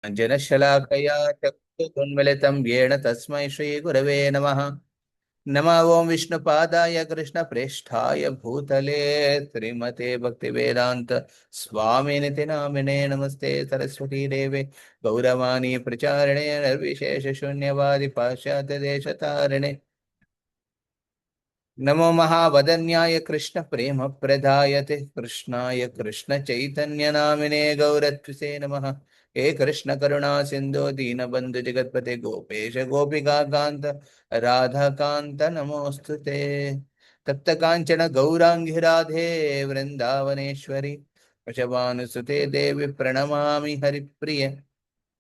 जनशलाकया चक्षुरुन्मिलितं येन तस्मै श्रीगुरवे नमः। नमः ॐ विष्णुपादाय कृष्णप्रेष्ठाय भूतले श्रीमते भक्तिवेदान्त स्वामिनिति नामिने नमस्ते सरस्वती देवे गौरवाणी प्रचारिणे निर्विशेषशून्यवादि पाश्चात्यदेशतारिणे नमो महावदन्याय कृष्ण प्रेम प्रदायते कृष्णाय कृष्ण चैतन्य नामिने गौरत्वसे नमः। हे कृष्ण करुणा सिंधु दीनबंधु जगतपते गोपेश गोपिका कांत राधा कांत नमोस्तुते। तप्त कांचन गौरांगी राधे वृंदावनेश्वरी वृषभानुसुते देवी प्रणमामि हरिप्रिय।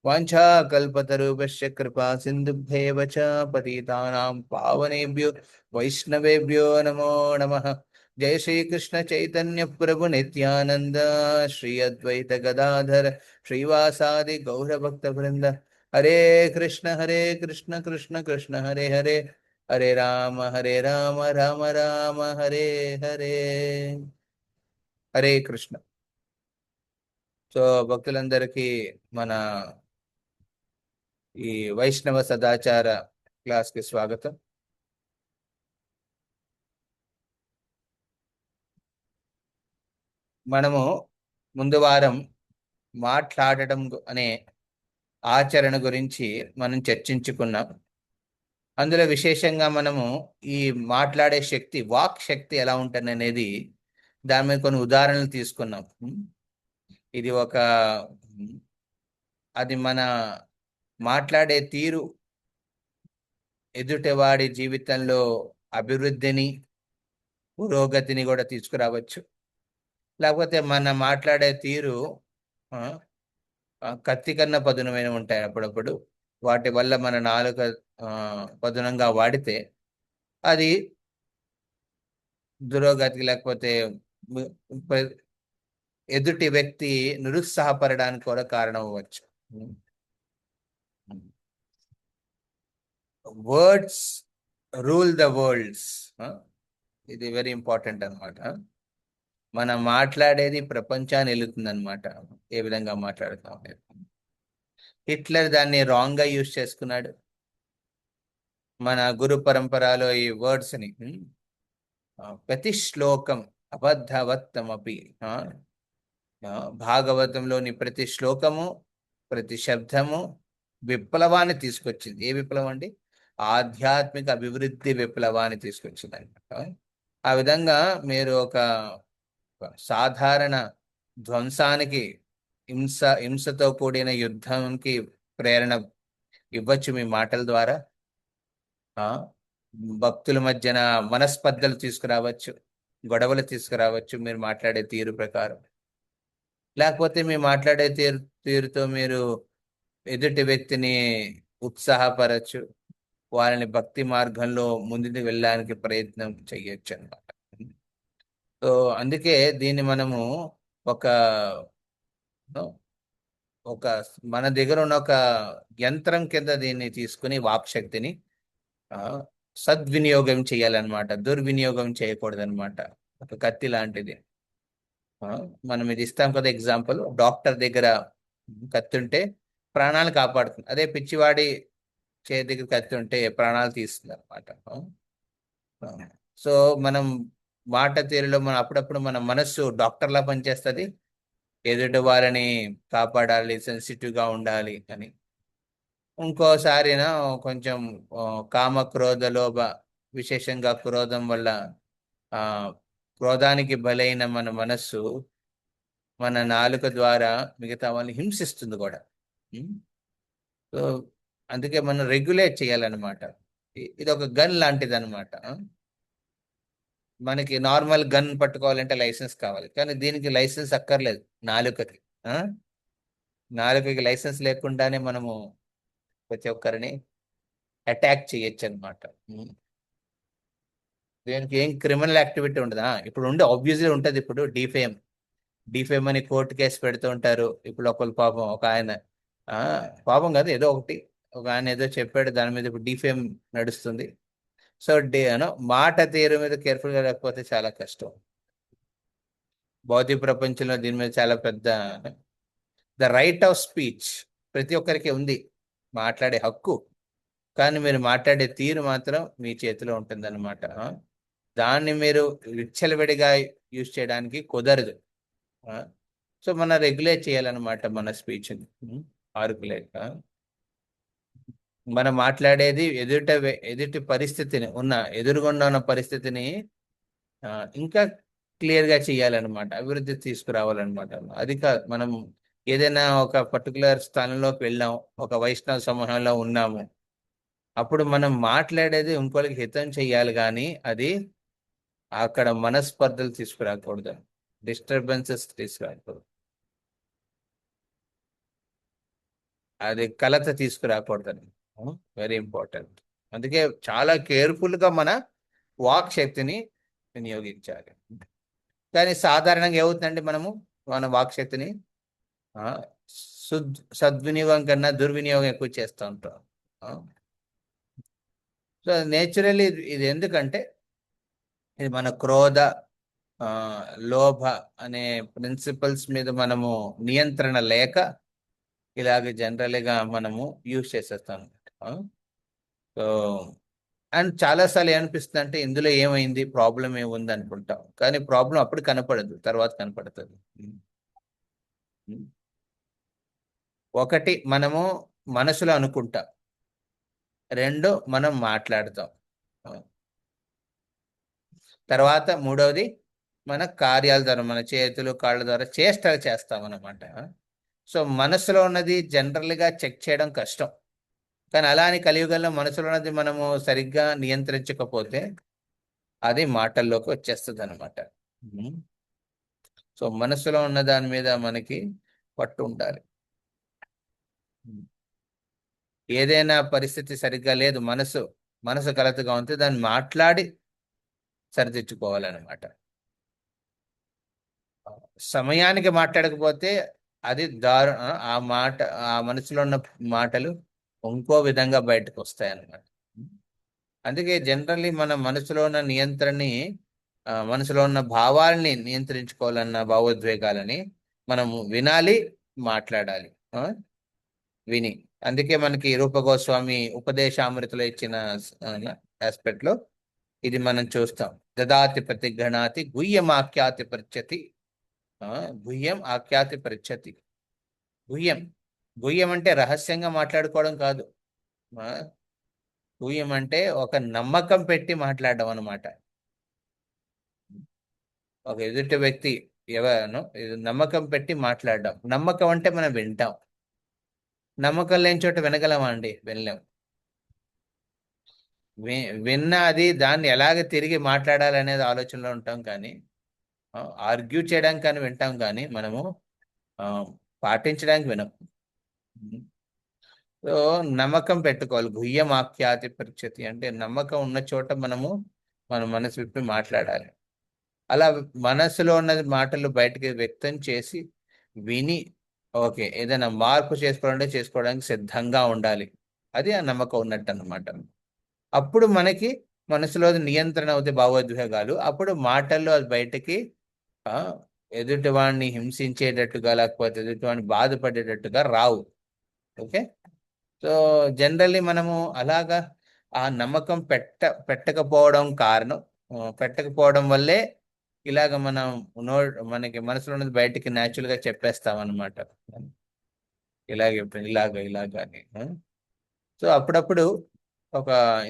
वाञ्छाकल्पतरुभ्यश्च कृपा सिन्धुभ्येव च पतितानां पावनेभ्यो वैष्णवेभ्यो नमो नमः। जय श्री कृष्ण चैतन्य प्रभु नित्यानंद श्री अद्वैत गदाधर श्रीवासादि गौर भक्त वृंद। हरे कृष्ण कृष्ण कृष्ण हरे हरे हरे राम राम राम हरे हरे। హరే కృష్ణ. సో భక్తులందరికీ మన ఈ వైష్ణవ సదాచార క్లాస్కి స్వాగతం. మనము ముందు వారం మాట్లాడడం అనే ఆచరణ గురించి మనం చర్చించుకున్నాం. అందులో విశేషంగా మనము ఈ మాట్లాడే శక్తి, వాక్ శక్తి ఎలా ఉంటుంది అనేది దాని మీద కొన్ని ఉదాహరణలు తీసుకున్నాం. ఇది ఒక అది మన మాట్లాడే తీరు ఎదుటివాడి జీవితంలో అభివృద్ధిని, పురోగతిని కూడా తీసుకురావచ్చు. లేకపోతే మన మాట్లాడే తీరు కత్తి కన్నా పదునమైన ఉంటాయి అప్పుడప్పుడు. వాటి వల్ల మన నాలుక పదునంగా వాడితే అది దురోగతికి, లేకపోతే ఎదుటి వ్యక్తి నిరుత్సాహపడడానికి కూడా కారణం అవ్వచ్చు. Words rule the world's. ఇది వెరీ ఇంపార్టెంట్ అనమాట. మనం మాట్లాడేది ప్రపంచాన్ని వెళుతుంది అనమాట, ఏ విధంగా మాట్లాడుతాం. హిట్లర్ దాన్ని రాంగ్ గా యూజ్ చేసుకున్నాడు. మన గురు పరంపరలో ఈ వర్డ్స్ ని ప్రతి శ్లోకం అబద్ధవత్తమపి, భాగవతంలోని ప్రతి శ్లోకము, ప్రతి శబ్దము విప్లవాన్ని తీసుకొచ్చింది. ఏ విప్లవం అండి? ఆధ్యాత్మిక అభివృద్ధి విప్లవాన్ని తీసుకొచ్చింది అనమాట. ఆ విధంగా మీరు ఒక సాధారణ ధ్వంసానికి, హింసతో కూడిన యుద్ధంకి ప్రేరణ ఇవ్వచ్చు మీ మాటల ద్వారా. భక్తుల మధ్యన మనస్పర్ధలు తీసుకురావచ్చు, గొడవలు తీసుకురావచ్చు మీరు మాట్లాడే తీరు ప్రకారం. లేకపోతే మీ మాట్లాడే తీరుతో మీరు ఎదుటి వ్యక్తిని ఉత్సాహపరచు, వాళ్ళని భక్తి మార్గంలో ముందుకు వెళ్ళడానికి ప్రయత్నం చెయ్యొచ్చు అనమాట. సో అందుకే దీన్ని మనము ఒక ఒక మన దగ్గర ఉన్న ఒక యంత్రం కింద దీన్ని తీసుకుని వాక్ శక్తిని సద్వినియోగం చేయాలన్నమాట. దుర్వినియోగం చేయకూడదు అనమాట. ఒక కత్తి లాంటిది. మనం ఇది ఇస్తాం కదా ఎగ్జాంపుల్. డాక్టర్ దగ్గర కత్తి ఉంటే ప్రాణాలు కాపాడుతుంది. అదే పిచ్చివాడి చేతి దగ్గర కత్తి ఉంటే ప్రాణాలు తీస్తుంది అనమాట. సో మనం మాట తీరులో మనం అప్పుడప్పుడు మన మనస్సు డాక్టర్లా పనిచేస్తుంది. ఎదుటి వారిని కాపాడాలి, సెన్సిటివ్గా ఉండాలి అని. ఇంకోసారినా కొంచెం కామ క్రోధ లోభ, విశేషంగా క్రోధం వల్ల క్రోధానికి బలైన మన మనస్సు మన నాలుక ద్వారా మిగతా వాళ్ళని హింసిస్తుంది కూడా. సో అందుకే మనం రెగ్యులేట్ చేయాలన్నమాట. ఇది ఒక గన్ లాంటిది అనమాట. మనకి నార్మల్ గన్ పట్టుకోవాలంటే లైసెన్స్ కావాలి, కానీ దీనికి లైసెన్స్ అక్కర్లేదు. నాలుకకి లైసెన్స్ లేకుండానే మనము ప్రతి ఒక్కరిని అటాక్ చేయొచ్చు అనమాట. దీనికి ఏం క్రిమినల్ యాక్టివిటీ ఉండదా? ఇప్పుడు ఆబ్వియస్లీ ఉంటుంది. ఇప్పుడు డిఫేమ్ అని కోర్టు కేసు పెడుతూ ఉంటారు. ఇప్పుడు ఒకరు పాపం, ఒక ఆయన పాపం కాదు, ఏదో ఒకటి, ఒక ఆయన ఏదో చెప్పాడు, దాని మీద ఇప్పుడు డిఫేమ్ నడుస్తుంది. సో మాట తీరు మీద కేర్ఫుల్గా లేకపోతే చాలా కష్టం. భౌతిక ప్రపంచంలో దీని మీద చాలా పెద్ద ద రైట్ ఆఫ్ స్పీచ్ ప్రతి ఒక్కరికి ఉంది మాట్లాడే హక్కు. కానీ మీరు మాట్లాడే తీరు మాత్రం మీ చేతిలో ఉంటుందన్నమాట. దాన్ని మీరు విచ్చలవిడిగా యూజ్ చేయడానికి కుదరదు. సో మనం రెగ్యులేట్ చేయాలన్నమాట మన స్పీచ్ని. ఆర్కులేట్ మనం మాట్లాడేది ఎదుటి పరిస్థితిని ఎదురుగుండా ఉన్న పరిస్థితిని ఇంకా క్లియర్ గా చేయాలన్నమాట, అభివృద్ధి తీసుకురావాలన్నమాట. అది కాదు, మనం ఏదైనా ఒక పర్టికులర్ స్థానంలోకి వెళ్ళాం, ఒక వైష్ణవ సమూహంలో ఉన్నాము, అప్పుడు మనం మాట్లాడేది ఇంకోరికి హితం చెయ్యాలి, కానీ అది అక్కడ మనస్పర్ధలు తీసుకురాకూడదు, డిస్టర్బెన్సెస్ తీసుకురాకూడదు, అది కలత తీసుకురాకూడదని. Very important. అందుకే చాలా కేర్ఫుల్ గా మన వాక్ శక్తిని వినియోగించాలి. కానీ సాధారణంగా ఏమవుతుందండి, మన వాక్ శక్తిని ఆ, సద్వినియోగం కన్నా దుర్వినియోగం ఎక్కువ చేస్తూ ఉంటాం. సో నేచురల్లీ ఇది ఎందుకంటే ఇది మన క్రోధ, ఆ, లోభ అనే ప్రిన్సిపల్స్ మీద మనము నియంత్రణ లేక ఇలాగ జనరల్గా మనము యూజ్ చేసేస్తాం. సో అండ్ చాలాసార్లు ఏమనిపిస్తుంది అంటే ఇందులో ఏమైంది, ప్రాబ్లం ఏముంది అనుకుంటాం, కానీ ప్రాబ్లం అప్పుడు కనపడదు, తర్వాత కనపడుతుంది. ఒకటి మనము మనసులో అనుకుంటాం, రెండు మనం మాట్లాడతాం, తర్వాత మూడవది మన కార్యాల ద్వారా, మన చేతులు కాళ్ళ ద్వారా చేష్టలు చేస్తాం అన్నమాట. సో మనసులో ఉన్నది జనరల్గా చెక్ చేయడం కష్టం, కానీ అలా అని కలియుగంలో మనసులో ఉన్నది మనము సరిగ్గా నియంత్రించకపోతే అది మాటల్లోకి వచ్చేస్తుంది అనమాట. సో మనసులో ఉన్న దాని మీద మనకి పట్టు ఉండాలి. ఏదైనా పరిస్థితి సరిగ్గా లేదు, మనసు కలతగా ఉంటే దాన్ని మాట్లాడి సరిదిద్దుకోవాలన్నమాట. సమయానికి మాట్లాడకపోతే అది ఆ మనసులో ఉన్న మాటలు ఇంకో విధంగా బయటకు వస్తాయి అన్నమాట. అందుకే జనరల్లీ మన మనసులో ఉన్న నియంత్రణని, మనసులో ఉన్న భావాల్ని నియంత్రించుకోవాలన్న భావోద్వేగాలని మనము వినాలి, మాట్లాడాలి. విని అందుకే మనకి రూప గోస్వామి ఉపదేశామృతలో ఇచ్చిన ఆస్పెక్ట్ లో ఇది మనం చూస్తాం. దదాతి ప్రతిఘ్నాతి గుహ్యం ఆఖ్యాతి పృచ్చతి. గుహ్యం ఆఖ్యాతి పృచ్చతి. గుహ్యం గుహ్యం అంటే రహస్యంగా మాట్లాడుకోవడం కాదు. గుహ్యం అంటే ఒక నమ్మకం పెట్టి మాట్లాడడం అనమాట. ఒక ఎదుటి వ్యక్తి ఎవరు నమ్మకం పెట్టి మాట్లాడడం. నమ్మకం అంటే మనం వింటాం, నమ్మకం లేని చోట వినగలమా అండి? వినలేం. విన్న అది దాన్ని ఎలాగ తిరిగి మాట్లాడాలనేది ఆలోచనలో ఉంటాం, కానీ ఆర్గ్యూ చేయడానికి కానీ వింటాం, కానీ మనము పాటించడానికి వినం. సో నమ్మకం పెట్టుకోవాలి. గుహ్యం ఆఖ్యాతి పృచ్చతి అంటే నమ్మకం ఉన్న చోట మన మనసు విప్పి మాట్లాడాలి. అలా మనసులో ఉన్న మాటలు బయటకి వ్యక్తం చేసి విని ఓకే ఏదైనా మార్పు చేసుకోవాలంటే చేసుకోవడానికి సిద్ధంగా ఉండాలి. అది ఆ నమ్మకం ఉన్నట్టు అన్నమాట. అప్పుడు మనకి మనసులో నియంత్రణ అవుతాయి భావోద్వేగాలు. అప్పుడు మాటల్లో అది బయటకి ఎదుటివాడిని హింసించేటట్టుగా లేకపోతే ఎదుటివాడిని బాధపడేటట్టుగా రావు. ఓకే. సో జనరల్లీ మనము అలాగా ఆ నమ్మకం పెట్టకపోవడం వల్లే ఇలాగ మనం మనకి మనసులో ఉన్నది బయటికి న్యాచురల్ గా చెప్పేస్తాం అనమాట. ఇలాగ అని. సో అప్పుడప్పుడు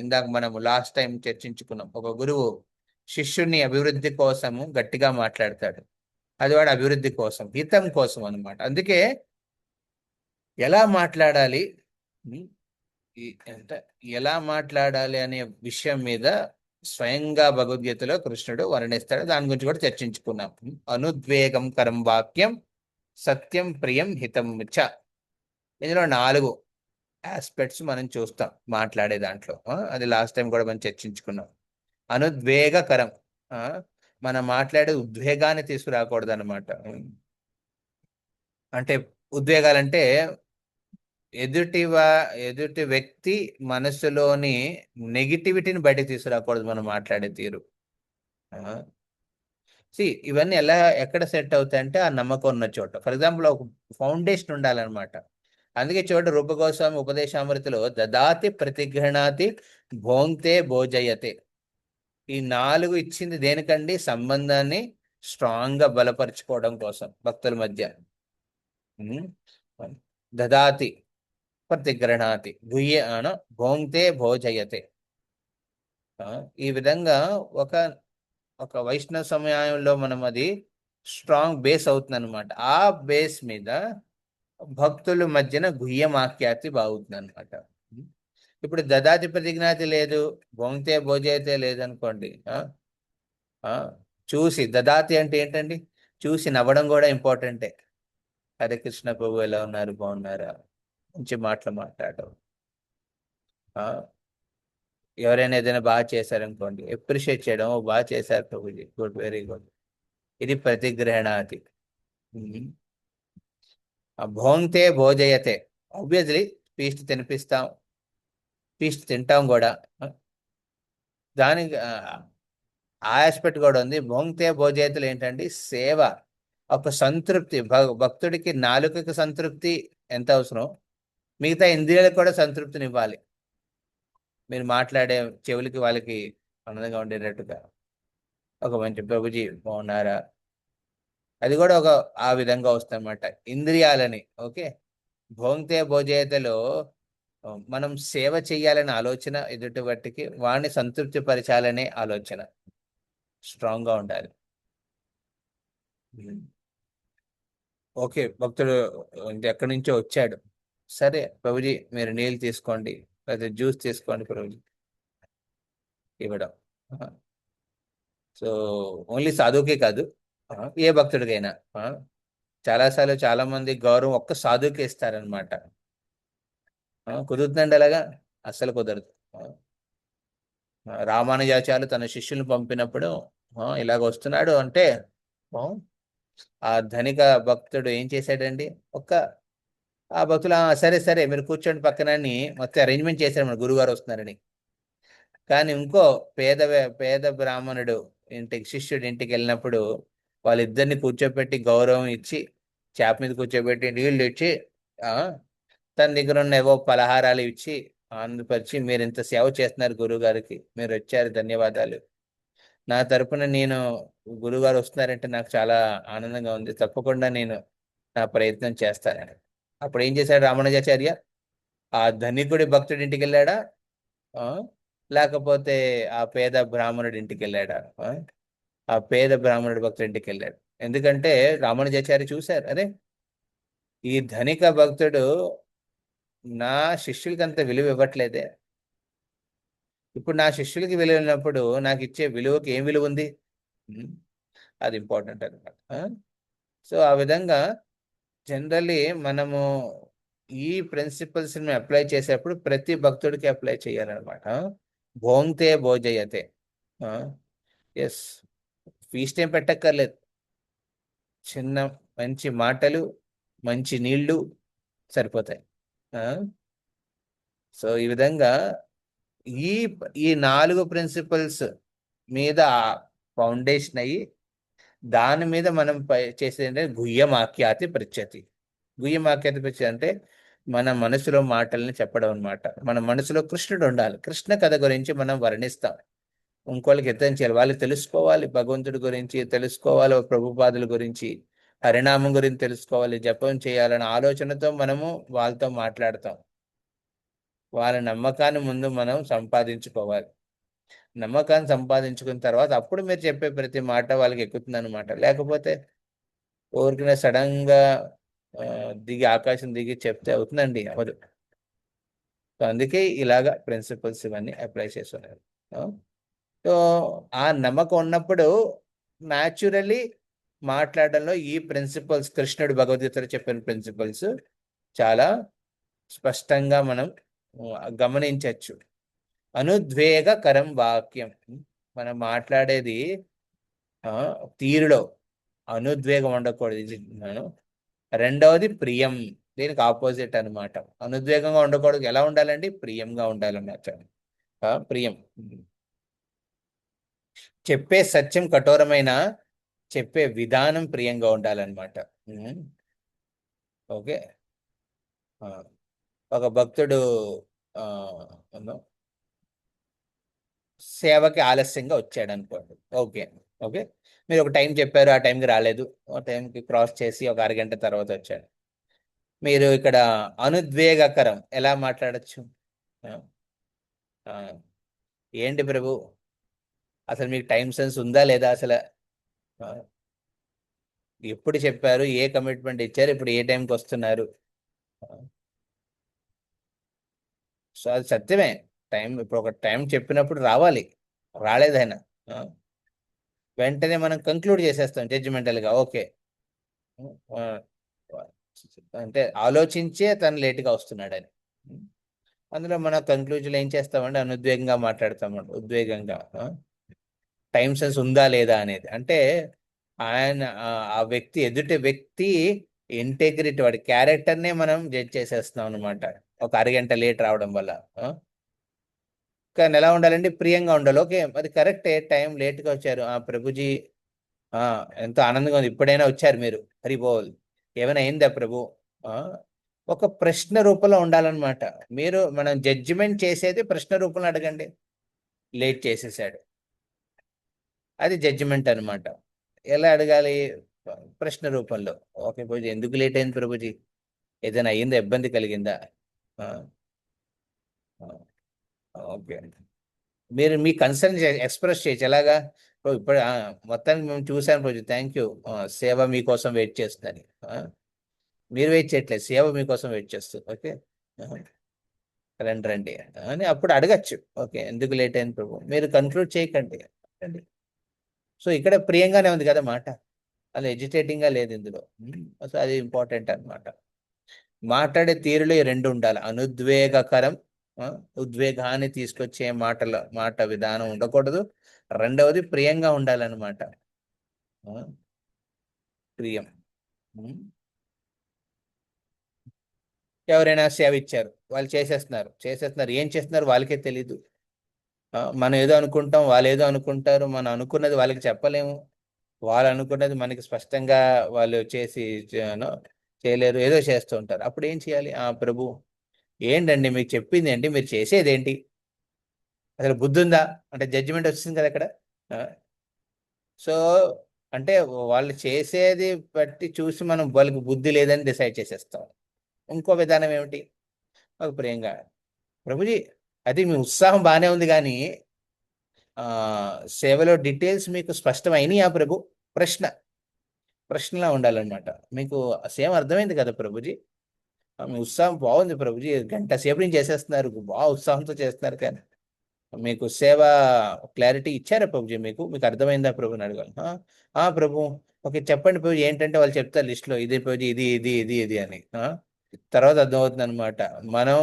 ఇందాక మనము లాస్ట్ టైం చర్చించుకున్నాం, ఒక గురువు శిష్యుని అభివృద్ధి కోసము గట్టిగా మాట్లాడతాడు. అది వాడు అభివృద్ధి కోసం, హితం కోసం అనమాట. అందుకే ఎలా మాట్లాడాలి, అంటే ఎలా మాట్లాడాలి అనే విషయం మీద స్వయంగా భగవద్గీతలో కృష్ణుడు వర్ణిస్తాడు. దాని గురించి కూడా చర్చించుకున్నాం. అనుద్వేగం కరం వాక్యం సత్యం ప్రియం హితం చ. ఇందులో 4 ఆస్పెక్ట్స్ మనం చూస్తాం మాట్లాడే దాంట్లో. అది లాస్ట్ టైం కూడా మనం చర్చించుకున్నాం. అనుద్వేగకరం, మనం మాట్లాడే ఉద్వేగాన్ని తీసుకురాకూడదు అనమాట. అంటే ఉద్వేగాలంటే ఎదుటి వ్యక్తి మనసులోని నెగిటివిటీని బయటకు తీసుకురాకూడదు మనం మాట్లాడే తీరు. ఇవన్నీ ఎక్కడ సెట్ అవుతాయంటే ఆ నమ్మకం ఉన్న చోట. ఫర్ ఎగ్జాంపుల్ ఒక ఫౌండేషన్ ఉండాలన్నమాట. అందుకే చూడండి రూపగోస్వామి ఉపదేశామృతిలో దదాతి ప్రతిగృహణాతి భోంతే భోజయతే. ఈ 4 ఇచ్చింది దేనికండి? సంబంధాన్ని స్ట్రాంగ్ గా బలపరుచుకోవడం కోసం భక్తుల మధ్య. ఉమ్. దదాతి ప్రతిగృహణాతి భోంతే భోజయతే. ఈ విధంగా ఒక ఒక వైష్ణవ సమయంలో మనం అది స్ట్రాంగ్ బేస్ అవుతుంది అనమాట. ఆ బేస్ మీద భక్తుల మధ్యన గుహ్యమాఖ్యాతి బాగుతుంది అనమాట. ఇప్పుడు దదాతి ప్రతిజ్ఞాతి లేదు, భోంతే భోజయితే లేదనుకోండి. ఆ, చూసి దదాతి అంటే ఏంటండి? చూసి నవ్వడం కూడా ఇంపార్టెంటే. హరే కృష్ణ ప్రభు ఎలా ఉన్నారు, బాగున్నారా, మంచి మాటలు మాట్లాడడం. ఆ, ఎవరైనా ఏదైనా బాగా చేశారనుకోండి, ఎప్రిషియేట్ చేయడం, "ఓ, బాగా చేశారు ప్రభుజీ, గుడ్, వెరీ గుడ్." ఇది ప్రతిగ్రహణాతి. ఉమ్. భోంతే భోజయతే. ఆబ్వియస్లీ ఫీస్ట్ తినిపిస్తాం, ఫీస్ట్ తింటాం కూడా. దానికి ఆ ఆస్పెక్ట్ కూడా ఉంది. భోంతే భోజయతలు ఏంటంటే సేవ, ఒక సంతృప్తి. భక్తుడికి నాలుకకి సంతృప్తి ఎంత అవసరం, మిగతా ఇంద్రియాలకు కూడా సంతృప్తినివ్వాలి. మీరు మాట్లాడే చెవులకి వాళ్ళకి ఆనందంగా ఉండేటట్టుగా ఒక మంచి ప్రభుజీ బాగున్నారా, అది కూడా ఒక ఆ విధంగా వస్తుందన్నమాట ఇంద్రియాలని. ఓకే. భోంతే భోజేతలో మనం సేవ చెయ్యాలనే ఆలోచన, ఎదుటి వాటికి వాడిని సంతృప్తి పరచాలనే ఆలోచన స్ట్రాంగ్ గా ఉండాలి. ఓకే, భక్తుడు ఎక్కడి నుంచో వచ్చాడు, సరే ప్రభుజీ మీరు నీళ్ళు తీసుకోండి, లేదా జ్యూస్ తీసుకోండి ప్రభుజీ, ఇవ్వడం. సో ఓన్లీ సాధువుకే కాదు, ఏ భక్తుడికైనా. చాలాసార్లు చాలా మంది గౌరవం ఒక్క సాధువుకే ఇస్తారనమాట. కుదురుతుందండి అలాగా? అస్సలు కుదరదు. రామానుజాచార్యులు తన శిష్యులను పంపినప్పుడు ఇలాగ వస్తున్నాడు అంటే, ఆ, ఆ ధనిక భక్తుడు ఏం చేశాడండి? ఒక్క ఆ భక్తులు సరే సరే మీరు కూర్చోండి పక్కన అని మొత్తం అరేంజ్మెంట్ చేశారు మన గురుగారు వస్తున్నారని. కానీ ఇంకో పేద బ్రాహ్మణుడు ఇంటికి, శిష్యుడి ఇంటికి వెళ్ళినప్పుడు వాళ్ళిద్దరిని కూర్చోబెట్టి గౌరవం ఇచ్చి, చేప మీద కూర్చోబెట్టి నీళ్లు ఇచ్చి, ఆ తన దగ్గర ఉన్న ఏవో పలహారాలు ఇచ్చి ఆనందపరిచి, మీరు ఇంత సేవ చేస్తున్నారు గురువు గారికి, మీరు వచ్చారు, ధన్యవాదాలు. నా తరపున నేను, గురువుగారు వస్తున్నారంటే నాకు చాలా ఆనందంగా ఉంది, తప్పకుండా నేను నా ప్రయత్నం చేస్తానని. అప్పుడు ఏం చేశాడు రామానుజాచార్య? ఆ ధనికుడి భక్తుడి ఇంటికి వెళ్ళాడా, ఆ లేకపోతే ఆ పేద బ్రాహ్మణుడి ఇంటికి వెళ్ళాడా? ఆ పేద బ్రాహ్మణుడి భక్తుడి ఇంటికి వెళ్ళాడు. ఎందుకంటే రామానుజాచార్య చూశారు, అరే ఈ ధనిక భక్తుడు నా శిష్యులకి అంత విలువ ఇవ్వట్లేదే, ఇప్పుడు నా శిష్యులకి విలువ ఉన్నప్పుడు నాకు ఇచ్చే విలువకి ఏం విలువ ఉంది? ఉమ్, అది ఇంపార్టెంట్ అనమాట. సో ఆ విధంగా జనరల్లీ మనము ఈ ప్రిన్సిపల్స్ ని అప్లై చేసేప్పుడు ప్రతి భక్తుడికి అప్లై చేయాలన్నమాట. భోంతే భోజయతే. ఎస్, ఫీస్ట్ ఏం పెట్టక్కర్లేదు, చిన్న మంచి మాటలు, మంచి నీళ్లు సరిపోతాయి. సో ఈ విధంగా ఈ ఈ 4 ప్రిన్సిపల్స్ మీద ఫౌండేషన్ అయ్యి, దాని మీద మనం చేసేది ఏంటంటే గుహ్యమాఖ్యాతి పృచ్ఛతి. గుహ్యమాఖ్యాతి పృచ్ఛతి అంటే మన మనసులో మాటల్ని చెప్పడం అనమాట. మన మనసులో కృష్ణుడు ఉండాలి, కృష్ణ కథ గురించి మనం వర్ణిస్తాం, ఇంకోళ్ళకి ఎత్తం చేయాలి, వాళ్ళు తెలుసుకోవాలి, భగవంతుడి గురించి తెలుసుకోవాలి, ప్రభుపాదుల గురించి, హరినామం గురించి తెలుసుకోవాలి, జపం చేయాలనే ఆలోచనతో మనము వాళ్ళతో మాట్లాడతాం. వాళ్ళ నమ్మకాన్ని ముందు మనం సంపాదించుకోవాలి. నమ్మకాన్ని సంపాదించుకున్న తర్వాత అప్పుడు మీరు చెప్పే ప్రతి మాట వాళ్ళకి ఎక్కుతుంది అనమాట. లేకపోతే ఊరికనే సడన్ గా దిగి ఆకాశం దిగి చెప్తే అవుతుందండి, అవదు. సో అందుకే ఇలాగా ప్రిన్సిపల్స్ ఇవన్నీ అప్లై చేస్తున్నారు. సో ఆ నమ్మకం ఉన్నప్పుడు న్యాచురల్లీ మాట్లాడడంలో ఈ ప్రిన్సిపల్స్, కృష్ణుడు భగవద్గీతలో చెప్పిన ప్రిన్సిపల్స్ చాలా స్పష్టంగా మనం గమనించవచ్చు. అనుద్వేగకరం వాక్యం, మనం మాట్లాడేది తీరులో అనుద్వేగం ఉండకూడదు. ఇది రెండవది ప్రియం, దీనికి ఆపోజిట్ అనమాట. అనుద్వేగంగా ఉండకూడదు, ఎలా ఉండాలండి? ప్రియంగా ఉండాలన్నమాట. ప్రియం. చెప్పే సత్యం కఠోరమైన, చెప్పే విధానం ప్రియంగా ఉండాలన్నమాట. ఓకే. ఆ, ఒక భక్తుడు ఆ, అన్నో, సేవకి ఆలస్యంగా వచ్చాడు అనుకోండి. ఓకే. ఓకే. మీరు ఒక టైం చెప్పారు, ఆ టైంకి రాలేదు. ఆ టైంకి క్రాస్ చేసి ఒక అరగంట తర్వాత వచ్చాడు. మీరు ఇక్కడ అనుద్వేగకరం ఎలా మాట్లాడచ్చు? ఆ, ఆ, ఏంటి ప్రభు, అసలు మీకు టైం సెన్స్ ఉందా లేదా అసలు? ఆ, ఎప్పుడు చెప్పారు, ఏ కమిట్మెంట్ ఇచ్చారు, ఇప్పుడు ఏ టైంకి వస్తున్నారు? ఆ, సో అది సత్యమే. టైం, ఇప్పుడు ఒక టైం చెప్పినప్పుడు రావాలి. రాలేదు ఆయన. ఆ, వెంటనే మనం కంక్లూడ్ చేసేస్తాం జడ్జిమెంటల్ గా. ఓకే. ఆ, అంటే ఆలోచించే తను లేటుగా వస్తున్నాడని. అందులో మన కంక్లూజన్ ఏం చేస్తామంటే అనుద్వేగంగా మాట్లాడతామండి, ఉద్వేగంగా. టైం సెన్స్ ఉందా లేదా అనేది అంటే ఆయన ఆ వ్యక్తి, ఎదుటి వ్యక్తి ఇంటెగ్రిటీ, వాడి క్యారెక్టర్నే మనం జడ్జ్ చేసేస్తున్నాం అనమాట, ఒక అరగంట లేట్ రావడం వల్ల. ఆ? కానీ ఎలా ఉండాలండి? ప్రియంగా ఉండాలి. ఓకే, అది కరెక్టే, టైం లేట్గా వచ్చారు ప్రభుజీ. ఆ ఎంతో ఆనందంగా ఉంది, ఇప్పుడైనా వచ్చారు మీరు, హరి బోల్. ఏమైనా అయిందా ప్రభు? ఆ ఒక ప్రశ్న రూపంలో ఉండాలన్నమాట. మీరు, మనం జడ్జిమెంట్ చేసేది ప్రశ్న రూపంలో అడగండి. లేట్ చేసేసాడు, అది జడ్జిమెంట్ అన్నమాట. ఎలా అడగాలి? ప్రశ్న రూపంలో. ఓకే ప్రభుజీ, ఎందుకు లేట్ అయింది ప్రభుజీ? ఏదైనా అయ్యిందా, ఇబ్బంది కలిగిందా? ఆ, ఆ, ఓకే. మీరు మీ కన్సర్న్ ఎక్స్ప్రెస్ చేయొచ్చు. ఎలాగా? ఇప్పుడు మొత్తానికి మేము చూసాను రోజు, థ్యాంక్ యూ. సేవ మీకోసం వెయిట్ చేస్తుందని. మీరు వెయిట్ చేయట్లేదు, సేవ మీకోసం వెయిట్ చేస్తుంది. ఓకే. ఆ, రండి రండి అని అప్పుడు అడగచ్చు. ఓకే, ఎందుకు లేట్ అయింది ప్రభు, మీరు కన్క్లూడ్ చేయకండి, రండి. సో ఇక్కడ ప్రియంగానే ఉంది కదా మాట, అలా ఎజిటేటింగ్ గా లేదు ఇందులో. సో అది ఇంపార్టెంట్ అన్నమాట. మాట్లాడే తీరులో ఈ రెండు ఉండాలి. అనుద్వేగకరం, ఆ, ఉద్వేగాన్ని తీసుకొచ్చే మాట విధానం ఉండకూడదు. రెండవది ప్రియంగా ఉండాలన్నమాట. ఆ, ప్రియం. ఉమ్. ఎవరైనా సేవ ఇచ్చారు, వాళ్ళు చేసేస్తున్నారు, ఏం చేస్తున్నారు వాళ్ళకే తెలీదు. మనం ఏదో అనుకుంటాం, వాళ్ళు ఏదో అనుకుంటారు, మనం అనుకున్నది వాళ్ళకి చెప్పలేము. వాళ్ళు అనుకున్నది మనకి స్పష్టంగా వాళ్ళు చేసి చేయలేరు, ఏదో చేస్తూ ఉంటారు. అప్పుడు ఏం చేయాలి? ప్రభు, ఏంటండి మీకు చెప్పింది ఏంటి, మీరు చేసేది ఏంటి, అసలు బుద్ధి ఉందా? అంటే జడ్జిమెంట్ వచ్చింది కదా అక్కడ. ఆ, సో అంటే వాళ్ళు చేసేది బట్టి చూసి మనం వాళ్ళకి బుద్ధి లేదని డిసైడ్ చేసేస్తాం. ఇంకో విధానం ఏమిటి? ఒక ప్రియంగా, ప్రభుజీ, అది మీ ఉత్సాహం బాగానే ఉంది కానీ ఆ సేవలో డీటెయిల్స్ మీకు స్పష్టమైనయా ప్రభు? ప్రశ్న, ప్రశ్నలా ఉండాలన్నమాట. మీకు సేవ అర్థమైంది కదా ప్రభుజీ? మీ ఉత్సాహం బాగుంది ప్రభుజీ, గంట సేపు నుంచి చేసేస్తున్నారు, బాగా ఉత్సాహంతో చేస్తున్నారు, కానీ మీకు సేవ క్లారిటీ ఇచ్చారా ప్రభుజీ? మీకు మీకు అర్థమైందా ప్రభు అని అడగాలి. ప్రభు. ఓకే, చెప్పండి ప్రభు, ఏంటంటే వాళ్ళు చెప్తారు లిస్ట్లో, ఇది ప్రభుజీ, ఇది ఇది ఇది ఇది అని. తర్వాత అర్థమవుతుంది అనమాట. మనం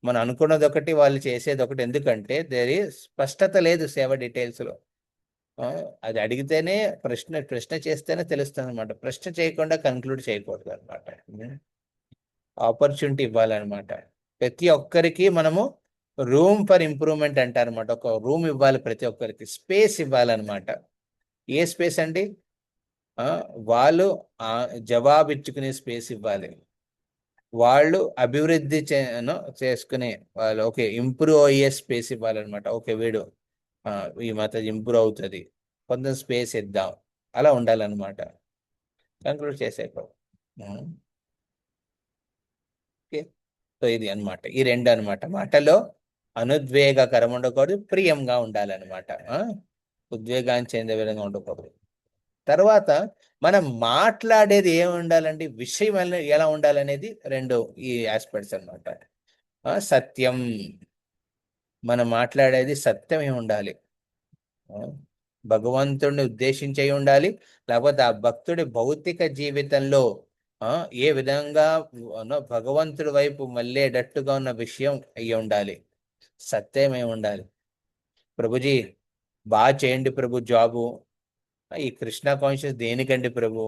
మనం అనుకున్నది ఒకటి, వాళ్ళు చేసేది ఒకటి. ఎందుకంటే దేర్ స్పష్టత లేదు సేవ డీటెయిల్స్ లో. ఆ, అది అడిగితేనే, ప్రశ్న ప్రశ్న చేస్తేనే తెలుస్తుంది అనమాట. ప్రశ్న చేయకుండా కన్క్లూడ్ చేయకూడదు అనమాట. ఆపర్చునిటీ ఇవ్వాలన్నమాట. ప్రతి ఒక్కరికి మనము రూమ్ ఫర్ ఇంప్రూవ్మెంట్ అంటారు అనమాట. ఒక రూమ్ ఇవ్వాలి, ప్రతి ఒక్కరికి స్పేస్ ఇవ్వాలన్నమాట. ఏ స్పేస్ అండి? ఆ, వాళ్ళు ఆ జవాబిచ్చుకునే స్పేస్ ఇవ్వాలి. వాళ్ళు అభివృద్ధి చేసుకునే వాళ్ళు, ఓకే, ఇంప్రూవ్ అయ్యే స్పేస్ ఇవ్వాలన్నమాట. ఓకే, వీడు ఆ, ఈ మత ఇంప్రూవ్ అవుతుంది, కొంత స్పేస్ ఇద్దాం, అలా ఉండాలన్నమాట. కంక్లూడ్ చేసేకో. ఓకే. సో ఇది అన్నమాట, ఈ రెండు అన్నమాట. మాటలో అనుద్వేగకరం ఉండకూడదు, ప్రియంగా ఉండాలన్నమాట. ఉద్వేగాన్ని చెందే విధంగా ఉండకూడదు. తర్వాత మనం మాట్లాడేది ఏమి ఉండాలండి, విషయం ఎలా ఉండాలనేది రెండు ఈ ఆస్పెక్ట్స్ అన్నమాట. సత్యం, మనం మాట్లాడేది సత్యమే ఉండాలి. ఆ, భగవంతుడిని ఉద్దేశించి ఉండాలి. లేకపోతే ఆ భక్తుడి భౌతిక జీవితంలో ఆ ఏ విధంగా భగవంతుడి వైపు మళ్ళేటట్టుగా ఉన్న విషయం అయి ఉండాలి. సత్యమే ఉండాలి. ప్రభుజీ, బాగా చేయండి ప్రభు జాబు. ఈ కృష్ణ కాన్షియస్ దేనికండి ప్రభు?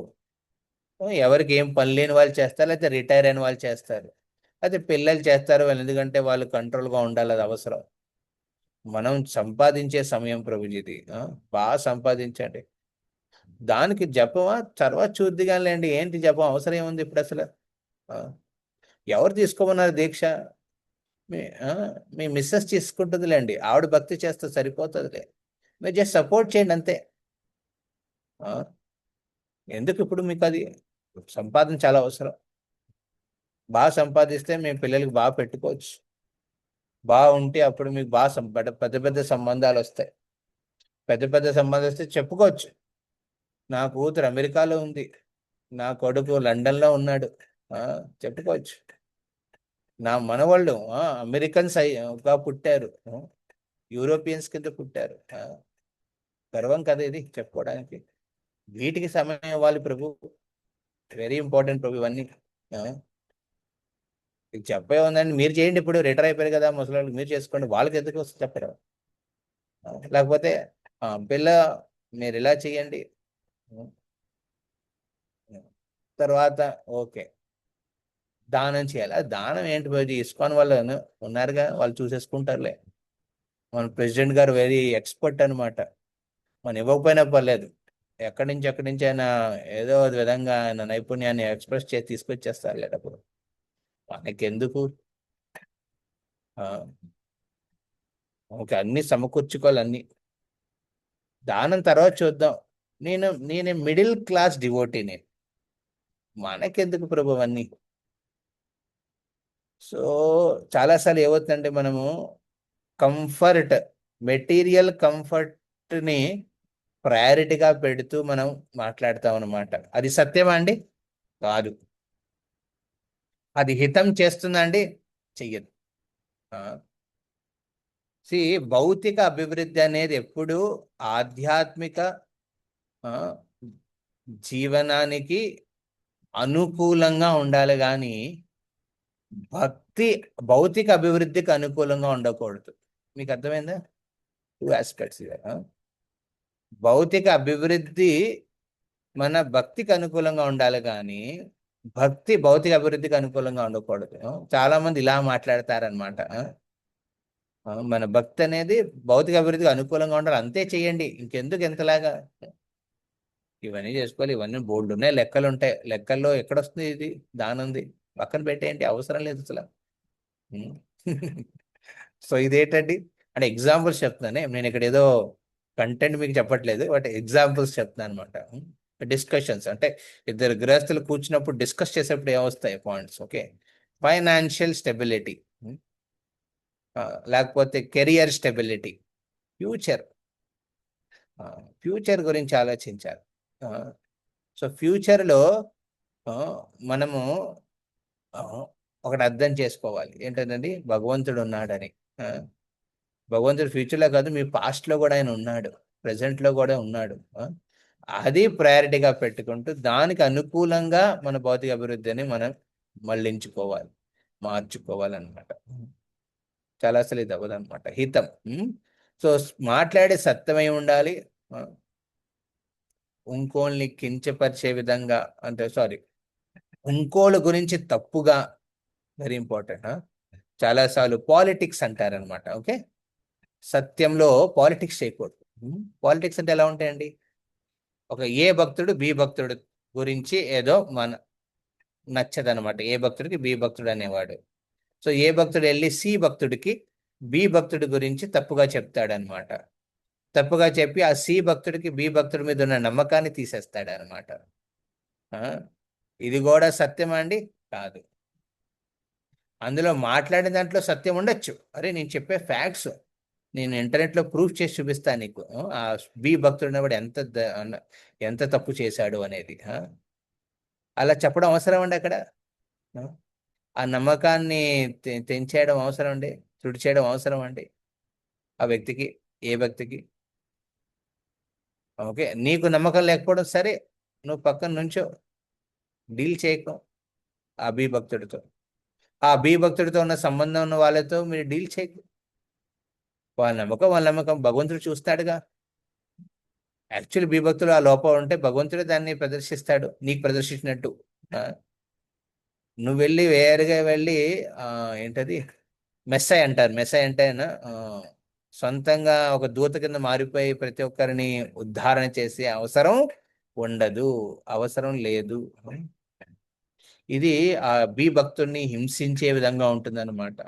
ఎవరికి ఏం పని లేని వాళ్ళు చేస్తారు, లేకపోతే రిటైర్ అయిన వాళ్ళు చేస్తారు, అయితే పిల్లలు చేస్తారు. వాళ్ళు ఎందుకంటే వాళ్ళు కంట్రోల్గా ఉండాలి, అది అవసరం. మనం సంపాదించే సమయం ప్రభుజీది, బాగా సంపాదించండి. దానికి జపమా తర్వాత చూద్దిగానిలేండి, ఏంటి జపం అవసరం ఏముంది ఇప్పుడు అసలు? ఆ, ఎవరు తీసుకోమన్నారు దీక్ష? మీ ఆ, మీ మిస్సెస్ తీసుకుంటుందిలేండి, ఆవిడ భక్తి చేస్తే సరిపోతుందిలే. మీరు జస్ట్ సపోర్ట్ చేయండి అంతే. ఆ, ఎందుకు ఇప్పుడు మీకు అది సంపాదన చాలా అవసరం. బాగా సంపాదిస్తే మీ పిల్లలకి బాగా పెట్టుకోవచ్చు. బాగుంటే అప్పుడు మీకు బాగా పెద్ద పెద్ద సంబంధాలు వస్తాయి. పెద్ద పెద్ద సంబంధాలు వస్తే చెప్పుకోవచ్చు, నా కూతురు అమెరికాలో ఉంది, నా కొడుకు లండన్లో ఉన్నాడు. ఆ, చెప్పుకోవచ్చు. నా మనవాళ్ళు అమెరికన్స్ గా పుట్టారు, యూరోపియన్స్ కింద పుట్టారు. గర్వం కదా ఇది చెప్పుకోవడానికి. వీటికి సమయం ఇవ్వాలి ప్రభు. వెరీ ఇంపార్టెంట్ ప్రభు ఇవన్నీ. ఆ, ఇది చెప్పే ఉందండి, మీరు చేయండి. ఇప్పుడు రిటైర్ అయిపోయారు కదా ముసలి వాళ్ళకి, మీరు చేసుకోండి, వాళ్ళకి ఎందుకు వస్తుంది చెప్పారు. లేకపోతే పిల్ల మీరు ఇలా చేయండి. ఆ, తర్వాత ఓకే దానం చేయాలి. దానం ఏంటి పోయి ఇస్కాన్ వాళ్ళు ఉన్నారుగా, వాళ్ళు చూసేసుకుంటారులే. మన ప్రెసిడెంట్ గారు వెరీ ఎక్స్పర్ట్ అనమాట. మనం ఇవ్వకపోయినా పర్లేదు, ఎక్కడి నుంచి ఆయన ఏదో ఒక విధంగా ఆయన నైపుణ్యాన్ని ఎక్స్ప్రెస్ చేసి తీసుకొచ్చేస్తారు లేటప్పుడు. మనకెందుకు? ఆ, ఓకే, అన్ని సమకూర్చుకోవాలి అన్ని. దానం తర్వాత చూద్దాం. నేను మిడిల్ క్లాస్ డివోటీని, మనకెందుకు ప్రభు అన్ని. సో చాలాసార్లు ఏమవుతుందంటే మనము కంఫర్ట్, మెటీరియల్ కంఫర్ట్ని ప్రయారిటీగా పెడుతూ మనం మాట్లాడతాం అనమాట. అది సత్యమా అండి? కాదు. అది హితం చేస్తుందా అండి? చెయ్యదు. సి భౌతిక అభివృద్ధి అనేది ఎప్పుడూ ఆధ్యాత్మిక ఆ, జీవనానికి అనుకూలంగా ఉండాలి కానీ భక్తి భౌతిక అభివృద్ధికి అనుకూలంగా ఉండకూడదు. మీకు అర్థమైందా? Two aspects. భౌతిక అభివృద్ధి మన భక్తికి అనుకూలంగా ఉండాలి కానీ భక్తి భౌతిక అభివృద్ధికి అనుకూలంగా ఉండకూడదు. చాలా మంది ఇలా మాట్లాడతారనమాట. మన భక్తి అనేది భౌతిక అభివృద్ధికి అనుకూలంగా ఉండాలి, అంతే చేయండి, ఇంకెందుకు ఎంతలాగా. ఇవన్నీ చేసుకోవాలి, ఇవన్నీ బోల్డ్ ఉన్నాయి, లెక్కలు ఉంటాయి. లెక్కల్లో ఎక్కడొస్తుంది ఇది? దానుంది, పక్కన పెట్టేయండి, అవసరం లేదు అసలు. ఉం. సో ఇదేంటండి అంటే ఎగ్జాంపుల్స్ చెప్తున్నానే, నేను ఇక్కడ ఏదో కంటెంట్ మీకు చెప్పట్లేదు, బట్ ఎగ్జాంపుల్స్ చెప్తున్నాను అనమాట. డిస్కషన్స్ అంటే ఇద్దరు గృహస్థులు కూర్చున్నప్పుడు డిస్కస్ చేసేప్పుడు ఏమొస్తాయి పాయింట్స్? ఓకే, ఫైనాన్షియల్ స్టెబిలిటీ, లేకపోతే కెరియర్ స్టెబిలిటీ, ఫ్యూచర్. ఫ్యూచర్ గురించి ఆలోచించాలి. సో ఫ్యూచర్లో మనము ఆ, ఒకటి అర్థం చేసుకోవాలి ఏంటంటే భగవంతుడు ఉన్నాడని. ఆ, భగవంతుడు ఫ్యూచర్లో కాదు, మీ పాస్ట్లో కూడా ఆయన ఉన్నాడు, ప్రజెంట్లో కూడా ఉన్నాడు. అది ప్రయారిటీగా పెట్టుకుంటూ దానికి అనుకూలంగా మన భౌతిక అభివృద్ధిని మనం మళ్ళించుకోవాలి, మార్చుకోవాలన్నమాట. చాలా అసలు ఇది అవ్వదన్నమాట హితం. సో మాట్లాడే సత్యమై ఉండాలి. ఆ, ఇంకోల్ని కించపరిచే విధంగా అంటే సారీ, ఇంకోళ్ళ గురించి తప్పుగా, వెరీ ఇంపార్టెంట్. చాలాసార్లు పాలిటిక్స్ అంటారనమాట. ఓకే, సత్యంలో పాలిటిక్స్ చేయకూడదు. పాలిటిక్స్ అంటే ఎలా ఉంటాయండి? ఒక ఏ భక్తుడు బి భక్తుడు గురించి ఏదో నచ్చదనమాట, ఏ భక్తుడికి బి భక్తుడు అనేవాడు. సో ఏ భక్తుడు వెళ్ళి సి భక్తుడికి బి భక్తుడి గురించి తప్పుగా చెప్తాడనమాట. తప్పుగా చెప్పి ఆ సి భక్తుడికి బి భక్తుడి మీద ఉన్న నమ్మకాన్ని తీసేస్తాడనమాట. ఇది కూడా సత్యమా అండి? కాదు. అందులో మాట్లాడిన దాంట్లో సత్యం ఉండొచ్చు. అరే నేను చెప్పే ఫ్యాక్ట్స్ నేను ఇంటర్నెట్లో ప్రూఫ్ చేసి చూపిస్తాను నీకు. ఆ బి భక్తుడు అనేవాడు ఎంత తప్పు చేశాడు అనేది. అలా చెప్పడం అవసరం అండి అక్కడ? ఆ? ఆ నమ్మకాన్ని తెంచేయడం అవసరం అండి, తుడి చేయడం అవసరం అండి ఆ వ్యక్తికి, ఏ వ్యక్తికి. ఓకే, నీకు నమ్మకం లేకపోవడం సరే, నువ్వు పక్కన నుంచో, డీల్ చేయకు ఆ బి భక్తుడితో. ఆ బి భక్తుడితో ఉన్న సంబంధం ఉన్న వాళ్ళతో మీరు డీల్ చేయకు. వాళ్ళ నమ్మకం భగవంతుడు చూస్తాడుగా. యాక్చువల్లీ బి భక్తుడు ఆ లోపం ఉంటే భగవంతుడే దాన్ని ప్రదర్శిస్తాడు నీకు ప్రదర్శించినట్టు. ఆ, నువ్వు వెళ్ళి వేరుగా వెళ్ళి ఏంటది మెస్సై అంటారు. మెస్సై అంటే సొంతంగా ఒక దూత కింద మారిపోయి ప్రతి ఒక్కరిని ఉద్ధారణ చేసే అవసరం ఉండదు, అవసరం లేదు. ఇది ఆ బి భక్తుడిని హింసించే విధంగా ఉంటుందన్నమాట.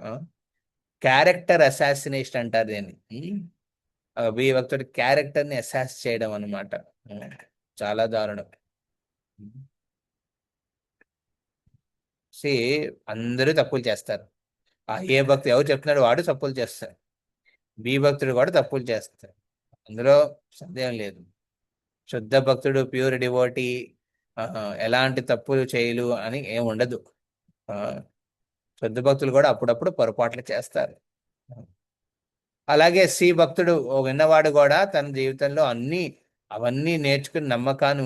క్యారెక్టర్ అసాసినేషన్ అంటారు దీన్ని. ఆ బి భక్తుడి క్యారెక్టర్ ని అసాస్ చేయడం అనమాట. చాలా దారుణం. సి అందరూ తప్పులు చేస్తారు. ఆ ఏ భక్తుడు ఎవరు చెప్తున్నాడు వాడు తప్పులు చేస్తారు, బి భక్తుడు కూడా తప్పులు చేస్తారు, అందులో సందేహం లేదు. శుద్ధ భక్తుడు, ప్యూర్ డివోటీ, ఎలాంటి తప్పులు చేయలు అని ఏం ఉండదు. ఆ, శుద్ధ భక్తులు కూడా అప్పుడప్పుడు పొరపాట్లు చేస్తారు. అలాగే సి భక్తుడు విన్నవాడు కూడా తన జీవితంలో అవన్నీ నేర్చుకుని నమ్మకాన్ని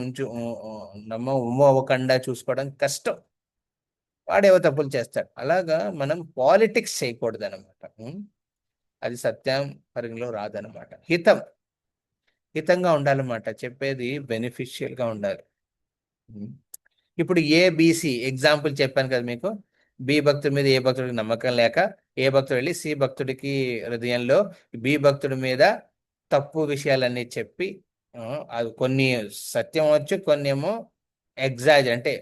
నమ్మ అవ్వకుండా చూసుకోవడం కష్టం. వాడేవో తప్పులు చేస్తాడు. అలాగా మనం పాలిటిక్స్ చేయకూడదు అనమాట. అది సత్యం పరిగణలో రాదనమాట. హితంగా ఉండాలన్నమాట, చెప్పేది బెనిఫిషియల్ గా ఉండాలి. ఇప్పుడు ఏబిసి ఎగ్జాంపుల్ చెప్పాను కదా మీకు. బి భక్తుడి మీద ఏ భక్తుడికి నమ్మకం లేక ఏ భక్తుడు వెళ్ళి సి భక్తుడికి హృదయంలో బి భక్తుడి మీద తప్పు విషయాలన్నీ చెప్పి, అది కొన్ని సత్యం వచ్చు, కొన్ని ఏమో అంటే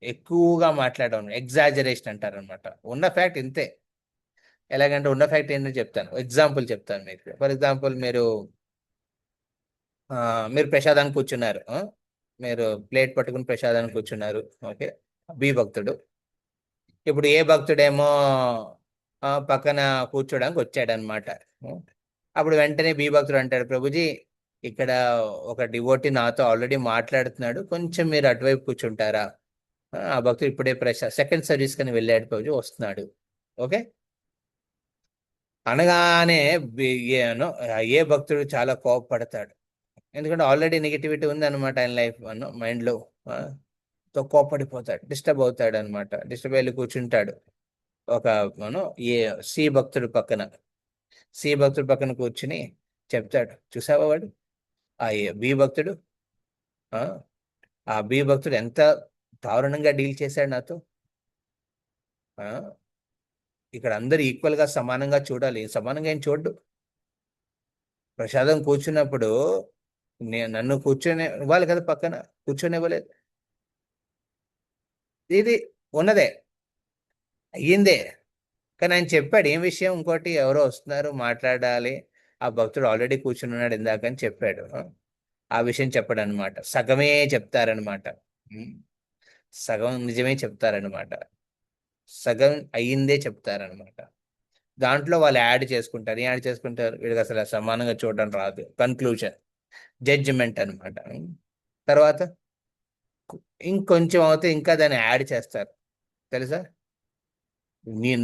ఎక్కువగా మాట్లాడడం, ఎగ్జాజరేషన్ అంటారు అనమాట. ఉన్న ఫ్యాక్ట్ ఇంతే. ఎలాగంటే ఉన్న ఫ్యాక్ట్ ఏంటో చెప్తాను, ఎగ్జాంపుల్ చెప్తాను మీకు. ఫర్ ఎగ్జాంపుల్, మీరు ప్రసాదానికి కూర్చున్నారు. మీరు ప్లేట్ పట్టుకుని ప్రసాదానికి కూర్చున్నారు. ఓకే, బి భక్తుడు. ఇప్పుడు ఏ భక్తుడేమో పక్కన కూర్చోడానికి వచ్చాడనమాట. అప్పుడు వెంటనే బి భక్తుడు అంటాడు, ప్రభుజీ ఇక్కడ ఒక డివోటీ నాతో ఆల్రెడీ మాట్లాడుతున్నాడు, కొంచెం మీరు అటువైపు కూర్చుంటారా. ఆ భక్తుడు ఇప్పుడే సెకండ్ సర్వీస్ కని వెళ్ళాడు ప్రభుజీ, వస్తున్నాడు. ఓకే, అనగానే ఏ భక్తుడు చాలా కోపపడతాడు. ఎందుకంటే ఆల్రెడీ నెగిటివిటీ ఉంది అనమాట ఆయన లైఫ్ మైండ్లో. కోపడిపోతాడు, డిస్టర్బ్ అవుతాడు అనమాట. డిస్టర్బ్ వెళ్ళి కూర్చుంటాడు ఒక మనం ఏ సి భక్తుడు పక్కన. సి భక్తుడు పక్కన కూర్చుని చెప్తాడు, చూసావా వాడు ఆ బి భక్తుడు, ఆ ఆ బి భక్తుడు ఎంత దారుణంగా డీల్ చేశాడు నాతో. ఆ ఇక్కడ అందరు ఈక్వల్ గా సమానంగా చూడాలి, సమానంగా ఏం చూడ్డు. ప్రసాదం కూర్చున్నప్పుడు నన్ను కూర్చొని ఇవ్వాలి కదా, పక్కన కూర్చొని ఇవ్వలేదు. ఇది ఉన్నదే, అయ్యిందే. కానీ ఆయన చెప్పాడు ఏం విషయం, ఇంకోటి ఎవరో వస్తున్నారు మాట్లాడాలి, ఆ భక్తుడు ఆల్రెడీ కూర్చుని ఉన్నాడు ఇందాక అని చెప్పాడు. ఆ విషయం చెప్పాడు అనమాట. సగమే చెప్తారనమాట. సగం నిజమే చెప్తారనమాట, సగం అయ్యిందే చెప్తారనమాట. దాంట్లో వాళ్ళు యాడ్ చేసుకుంటారు, వీడికి అసలు సమానంగా చూడడం రాదు. కన్క్లూజన్, జడ్జిమెంట్ అనమాట. తర్వాత ఇంకొంచెం అవుతే ఇంకా దాన్ని యాడ్ చేస్తారు, తెలుసా.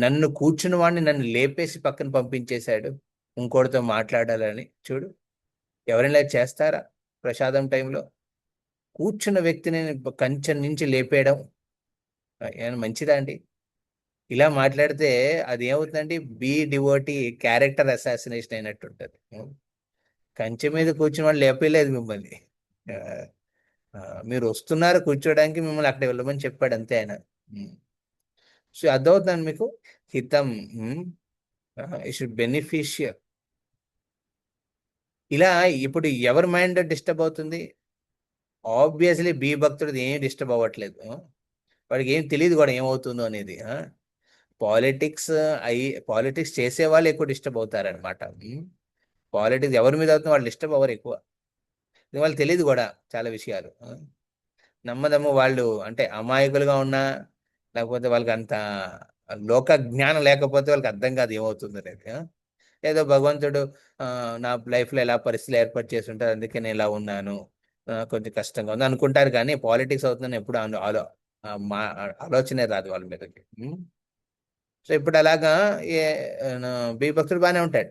నన్ను కూర్చున్న వాడిని నన్ను లేపేసి పక్కన పంపించేశాడు ఇంకోటితో మాట్లాడాలని. చూడు, ఎవరైనా చేస్తారా ప్రసాదం టైంలో? కూర్చున్న వ్యక్తిని కంచెం నుంచి లేపేయడం ఏమైనా మంచిదా అండి? ఇలా మాట్లాడితే అది ఏమవుతుందండి, బి డివోటీ క్యారెక్టర్ అసాసినేషన్ అయినట్టు ఉంటుంది. కంచె మీద కూర్చున్న వాళ్ళు లేపలేదు మిమ్మల్ని. ఆ, ఆ, మీరు వస్తున్నారు కూర్చోడానికి, మిమ్మల్ని అక్కడ వెళ్ళమని చెప్పాడు అంతే ఆయన. సో అర్థమవుతుందండి మీకు. హితం షుడ్ బెనిఫిషియల్. ఇలా ఇప్పుడు ఎవరి మైండ్ డిస్టర్బ్ అవుతుంది? ఆబ్వియస్లీ బి భక్తుడిది ఏం డిస్టర్బ్ అవ్వట్లేదు. వాడికి ఏం తెలియదు కూడా ఏమవుతుందో అనేది. పాలిటిక్స్ పాలిటిక్స్ చేసే వాళ్ళు ఎక్కువ డిస్టర్బ్ అవుతారనమాట. పాలిటిక్స్ ఎవరి మీద అవుతుందో వాళ్ళు డిస్టర్బ్ అవ్వరు ఎక్కువ. వాళ్ళు తెలియదు కూడా చాలా విషయాలు. నమ్మదమ్ము వాళ్ళు అంటే అమాయకులుగా ఉన్నా, లేకపోతే వాళ్ళకి అంత లోక జ్ఞానం లేకపోతే వాళ్ళకి అర్థం కాదు ఏమవుతుంది అనేది. ఏదో భగవంతుడు నా లైఫ్లో ఎలా పరిస్థితులు ఏర్పాటు చేసి ఉంటారు, అందుకే నేను ఇలా ఉన్నాను, కొంచెం కష్టంగా ఉంది అనుకుంటారు. కానీ పాలిటిక్స్ అవుతుందని ఎప్పుడు ఆలోచనే రాదు వాళ్ళ మీదకి. సో ఇప్పుడు అలాగా ఏ బి భక్తుడు బాగానే ఉంటాడు.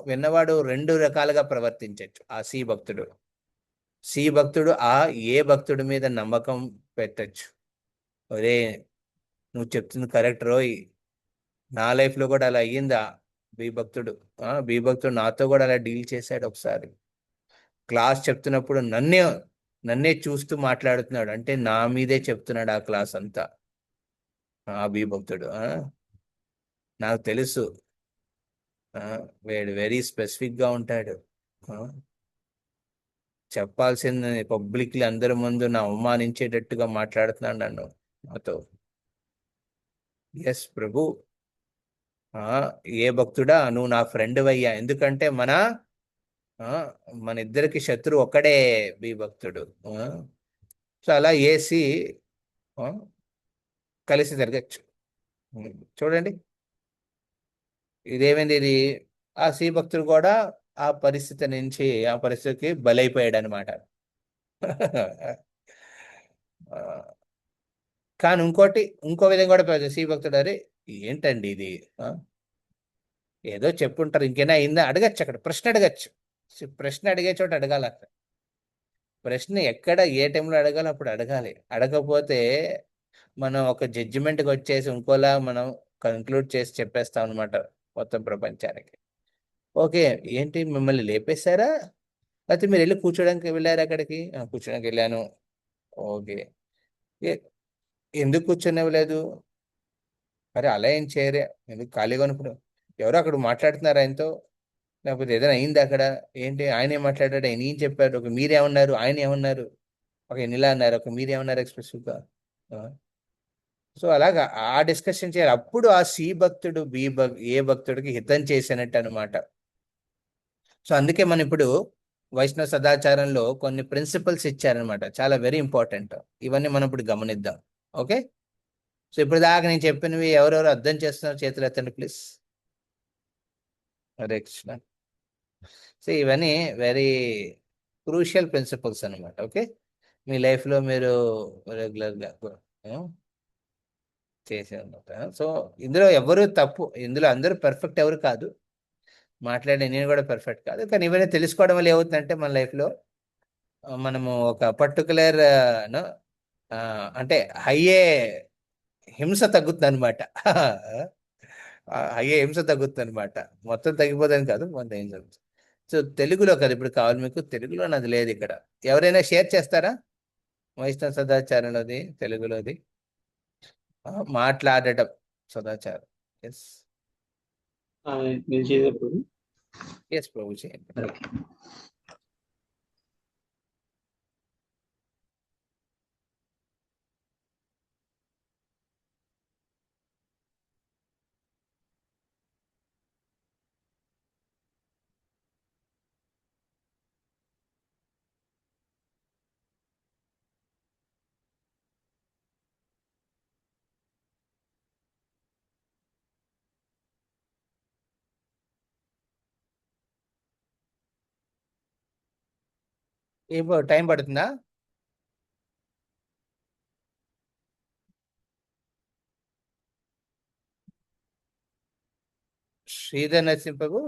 విన్నవాడు రెండు రకాలుగా ప్రవర్తించవచ్చు. ఆ సి భక్తుడు ఏ భక్తుడి మీద నమ్మకం పెట్టచ్చు. ఒరే, నువ్వు చెప్తుంది కరెక్ట్ రోయ్, నా లైఫ్ లో కూడా అలా అయ్యిందా. బి భక్తుడు నాతో కూడా అలా డీల్ చేశాడు ఒకసారి. క్లాస్ చెప్తున్నప్పుడు నన్నే చూస్తూ మాట్లాడుతున్నాడు, అంటే నా మీదే చెప్తున్నాడు ఆ క్లాస్ అంతా. బి భక్తుడు నాకు తెలుసు. వీడు వెరీ స్పెసిఫిక్ గా ఉంటాడు. ఆ, చెప్పాల్సింది పబ్లిక్లీ అందరి ముందు నా అవమానించేటట్టుగా మాట్లాడుతున్నాడు నన్ను నాతో. ఎస్ ప్రభు. ఆ ఏ భక్తుడా, నువ్వు నా ఫ్రెండ్ అయ్యా, ఎందుకంటే ఆ, మన ఇద్దరికి శత్రు ఒక్కడే, బి భక్తుడు. సో అలా ఏసి ఆ, కలిసి జరగచ్చు. చూడండి ఇదేమైంది ఇది. ఆ సి భక్తుడు కూడా ఆ పరిస్థితి నుంచి, ఆ పరిస్థితికి బలైపోయాడు అనమాట. కానీ ఇంకో విధంగా కూడా సి భక్తుడు, అరే ఏంటండి ఇది, ఆ, ఏదో చెప్పుంటారు, ఇంకేనా అయిందా అడగచ్చు, అక్కడ ప్రశ్న అడగచ్చు. ప్రశ్న అడిగే చోట అడగాలి అక్కడ. ప్రశ్న ఎక్కడ ఏ టైంలో అడగాలి అప్పుడు అడగాలి. అడగకపోతే మనం ఒక జడ్జిమెంట్కి వచ్చేసి ఇంకోలా మనం కన్క్లూడ్ చేసి చెప్పేస్తాం అనమాట మొత్తం ప్రపంచానికి. ఓకే, ఏంటి మిమ్మల్ని లేపేశారా, లేకపోతే మీరు వెళ్ళి కూర్చోడానికి వెళ్ళారు అక్కడికి? కూర్చోడానికి వెళ్ళాను. ఓకే, ఎ- ఎందుకు కూర్చొనివ్వలేదు? అరే అలా ఏం చేయరే, ఎందుకు ఖాళీగా ఉన్నప్పుడు ఎవరో అక్కడ మాట్లాడుతున్నారు ఆయనతో, లేకపోతే ఏదైనా అయింది అక్కడ? ఏంటి ఆయన ఏం మాట్లాడాడు, ఆయన ఏం చెప్పారు, ఒక మీరేమన్నారు, ఆయన ఏమన్నారు, ఒక ఇలా అన్నారు, ఒక మీరేమన్నారు ఎక్స్ప్రెసివ్గా. సో అలాగా ఆ డిస్కషన్ చేయాలి. అప్పుడు ఆ సి భక్తుడు ఏ భక్తుడికి హితం చేసినట్టు అనమాట. సో అందుకే మనం ఇప్పుడు వైష్ణవ సదాచారంలో కొన్ని ప్రిన్సిపల్స్ ఇచ్చారనమాట, చాలా వెరీ ఇంపార్టెంట్. ఇవన్నీ మనం ఇప్పుడు గమనిద్దాం. ఓకే. సో ఇప్పుడు దాకా నేను చెప్పినవి ఎవరెవరు అర్థం చేస్తున్నారు చేతులు ఎత్తండి ప్లీజ్. హరే కృష్ణ. సో ఇవన్నీ వెరీ క్రూషియల్ ప్రిన్సిపల్స్ అనమాట. ఓకే, మీ లైఫ్లో మీరు రెగ్యులర్గా చేసే అనమాట. సో ఇందులో ఎవరు తప్పు, ఇందులో అందరూ పర్ఫెక్ట్ ఎవరు కాదు, మాట్లాడే నేను కూడా పర్ఫెక్ట్ కాదు. కానీ ఇవన్నీ తెలుసుకోవడం వల్ల ఏమవుతుందంటే మన లైఫ్లో మనము ఒక పర్టికులర్ అంటే హయ్యే హింస తగ్గుతుంది అనమాట. అయ్యే హింస తగ్గుతుంది అనమాట. మొత్తం తగ్గిపోదని కాదు, కొంత హింస. సో తెలుగులో కదా ఇప్పుడు కావాలి మీకు, తెలుగులో నాది లేదు ఇక్కడ. ఎవరైనా షేర్ చేస్తారా వైష్ణవ సదాచారంలోది తెలుగులోది? మాట్లాడటం సదాచారం. ఎస్. నేను చేసేప్పుడు ఎస్ ప్రభు చేయండి. ఇప్పుడు టైం పడుతుందా? శ్రీధర్ నరసింహ ప్రభు.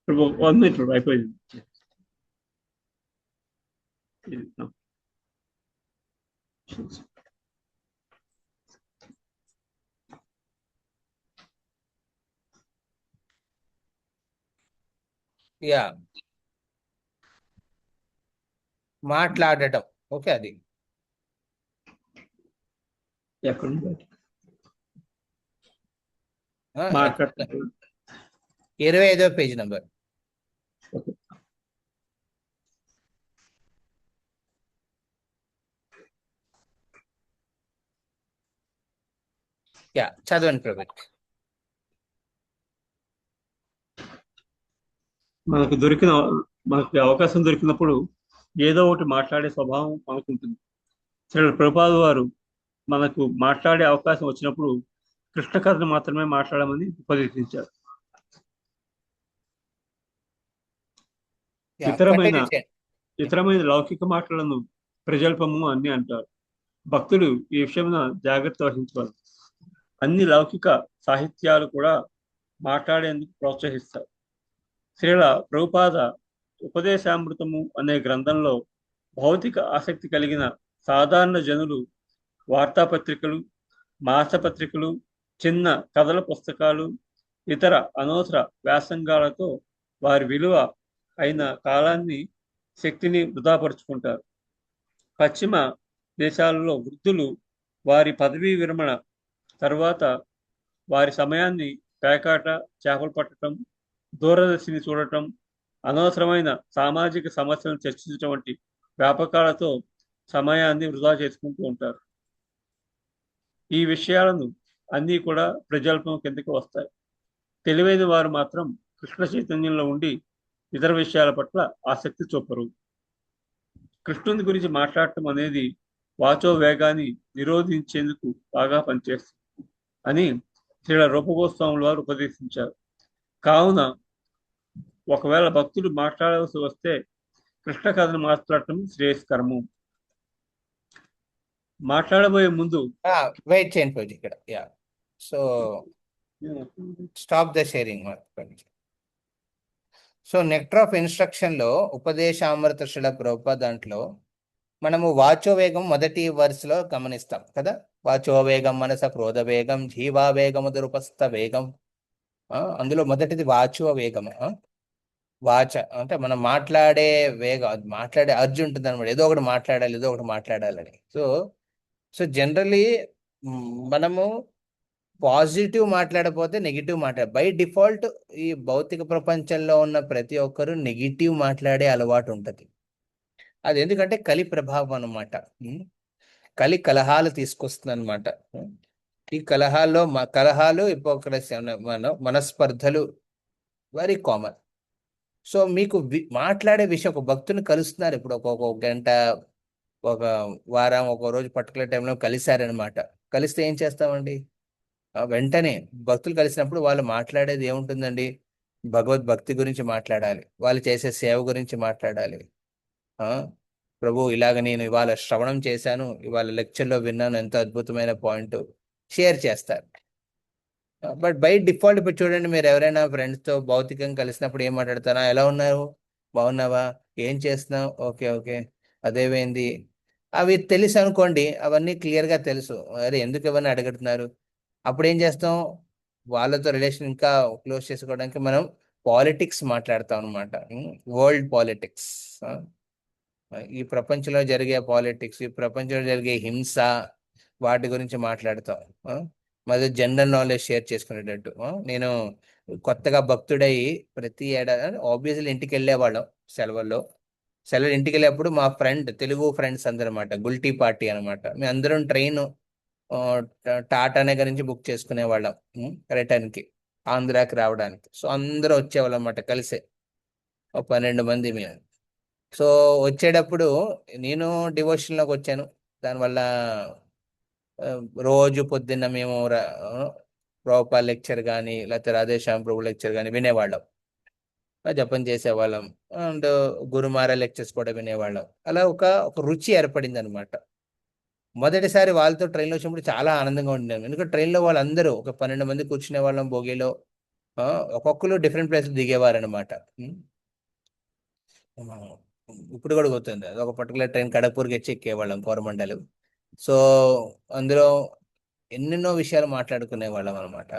ఇప్పుడు 1 minute అయిపోయింది. యా, మాట్లాడటం. ఓకే, అది ఎక్కడ ఆ, మాట్లాడుతున్నారు? 25వ పేజ్ నంబర్. యా, చదవండి ప్రభు. మనకు అవకాశం దొరికినప్పుడు ఏదో ఒకటి మాట్లాడే స్వభావం మనకు ఉంటుంది. శ్రీ ప్రభుపాదుల వారు మనకు మాట్లాడే అవకాశం వచ్చినప్పుడు కృష్ణ కథను మాత్రమే మాట్లాడమని ఉపదేశించారు. యా, ఇతరమైన కంటిన్యూ చేయండి. ఇతరమైన లౌకిక మాటలను ప్రజల్పము అని అంటారు. భక్తులు ఈ విషయమున జాగ్రత్త వహించవాలి. అన్ని లౌకిక సాహిత్యాలు కూడా మాట్లాడేందుకు ప్రోత్సహిస్తారు. శ్రీల ప్రభుపాద ఉపదేశామృతము అనే గ్రంథంలో భౌతిక ఆసక్తి కలిగిన సాధారణ జనులు వార్తాపత్రికలు, మాసపత్రికలు, చిన్న కథల పుస్తకాలు, ఇతర అనవసర వ్యాసంగాలతో వారి విలువ అయిన కాలాన్ని, శక్తిని వృధాపరుచుకుంటారు. పశ్చిమ దేశాలలో వృద్ధులు వారి పదవీ విరమణ తర్వాత వారి సమయాన్ని పేకాట, చేపలు పట్టడం, దూరదర్శిని చూడటం, అనవసరమైన సామాజిక సమస్యలను చర్చించడం వంటి వ్యాపకాలతో సమయాన్ని వృధా చేసుకుంటూ ఉంటారు. ఈ విషయాలను అన్నీ కూడా ప్రజల్పం కిందకి వస్తాయి. తెలివైన వారు మాత్రం కృష్ణ చైతన్యంలో ఉండి ఇతర విషయాల పట్ల ఆసక్తి చూపరు. కృష్ణుని గురించి మాట్లాడటం అనేది వాచో వేగాన్ని నిరోధించేందుకు బాగా పనిచేస్తుంది అని శ్రీల రూపగోస్వాముల వారు ఉపదేశించారు. కావున ఒకవేళ భక్తులు మాట్లాడవలసి వస్తే కృష్ణ కథను మాట్లాడటం శ్రేయస్కరము. మాట్లాడబోయే ముందు వెయిట్ చేయండి పూజ ఇక్కడ. Yeah, so stop the sharing. So nectar of instruction లో ఉపదేశామృత శిల ప్రభుపాద దాంట్లో మనము వాచో వేగం మొదటి వరుసలో గమనిస్తాం కదా. వాచో వేగం, మనస క్రోధ వేగం, జీవా వేగము, దురుపస్థ వేగం. అందులో మొదటిది వాచో వేగం. వాచ అంటే మనం మాట్లాడే వేగం, అది మాట్లాడే అర్జు ఉంటుంది అనమాట. ఏదో ఒకటి మాట్లాడాలి, ఏదో ఒకటి మాట్లాడాలని. సో సో జనరలీ మనము పాజిటివ్ మాట్లాడకపోతే నెగిటివ్ బై డిఫాల్ట్ ఈ భౌతిక ప్రపంచంలో ఉన్న ప్రతి ఒక్కరూ నెగిటివ్ మాట్లాడే అలవాటు ఉంటుంది. అది ఎందుకంటే కలి ప్రభావం అనమాట. కలి కలహాలు తీసుకొస్తుంది అనమాట. ఈ కలహాలు హిపోక్రసీ, మనస్పర్ధలు వెరీ కామన్. సో మీకు మాట్లాడే విషయం, ఒక భక్తుని కలుస్తున్నారు ఇప్పుడు, ఒక గంట, ఒక వారం, ఒక రోజు పర్టికులర్ టైంలో కలిశారనమాట. కలిస్తే ఏం చేస్తామండి? వెంటనే భక్తులు కలిసినప్పుడు వాళ్ళు మాట్లాడేది ఏముంటుందండి? భగవద్భక్తి గురించి మాట్లాడాలి, వాళ్ళు చేసే సేవ గురించి మాట్లాడాలి. ప్రభు ఇలాగ నేను ఇవాళ శ్రవణం చేశాను, ఇవాళ లెక్చర్లో విన్నాను, ఎంతో అద్భుతమైన పాయింట్ షేర్ చేస్తారు. బట్ బై డిఫాల్ట్ ఇప్పుడు చూడండి, మీరు ఎవరైనా ఫ్రెండ్స్తో భౌతికంగా కలిసినప్పుడు ఏం మాట్లాడతారా? ఎలా ఉన్నారు, బాగున్నావా, ఏం చేస్తున్నావు, ఓకే ఓకే, అదేమైంది, అవి తెలుసు అనుకోండి, అవన్నీ క్లియర్గా తెలుసు. అరే ఎందుకు ఇవన్నీ అడుగుతున్నారు? అప్పుడు ఏం చేస్తాం? వాళ్ళతో రిలేషన్ ఇంకా క్లోజ్ చేసుకోవడానికి మనం పాలిటిక్స్ మాట్లాడతాం అనమాట. వరల్డ్ పాలిటిక్స్, ఈ ప్రపంచంలో జరిగే పాలిటిక్స్, ఈ ప్రపంచంలో జరిగే హింస, వాటి గురించి మాట్లాడతాం. మరి జనరల్ నాలెడ్జ్ షేర్ చేసుకునేటట్టు. నేను కొత్తగా భక్తుడై ప్రతి ఏడాది ఆబ్వియస్లీ ఇంటికి వెళ్ళేవాళ్ళం సెలవులు ఇంటికి వెళ్ళేప్పుడు మా తెలుగు ఫ్రెండ్స్ అందరూ అనమాట, గుల్టీ పార్టీ అనమాట. మేము అందరం ట్రైన్ టాటా నగర్ నుంచి బుక్ చేసుకునే వాళ్ళం రిటర్న్కి, ఆంధ్రాకి రావడానికి. సో అందరూ వచ్చేవాళ్ళం అన్నమాట కలిసే, ఒక 12 మంది మేము. సో వచ్చేటప్పుడు నేను డివోషన్లోకి వచ్చాను. దానివల్ల రోజు పొద్దున్న మేము ప్రభుపాద లెక్చర్ కానీ లేకపోతే రాధేశ్యామ్ ప్రభు లెక్చర్ కానీ వినేవాళ్ళం, జపం చేసేవాళ్ళం, అండ్ గురుమార లెక్చర్స్ కూడా వినేవాళ్ళం. అలా ఒక రుచి ఏర్పడింది అనమాట. మొదటిసారి వాళ్ళతో ట్రైన్లో వచ్చినప్పుడు చాలా ఆనందంగా ఉండేది. ఎందుకంటే ట్రైన్లో వాళ్ళందరూ ఒక 12 మంది కూర్చునే వాళ్ళం బోగీలో. ఒక్కొక్కరు డిఫరెంట్ ప్లేస్ దిగేవారు అనమాట. ఇప్పుడు కూడా గుర్తుంది, అది ఒక పర్టికులర్ ట్రైన్ కడపూర్కి వచ్చి ఎక్కేవాళ్ళం, కోరమండలు. సో అందులో ఎన్నెన్నో విషయాలు మాట్లాడుకునే వాళ్ళం అనమాట.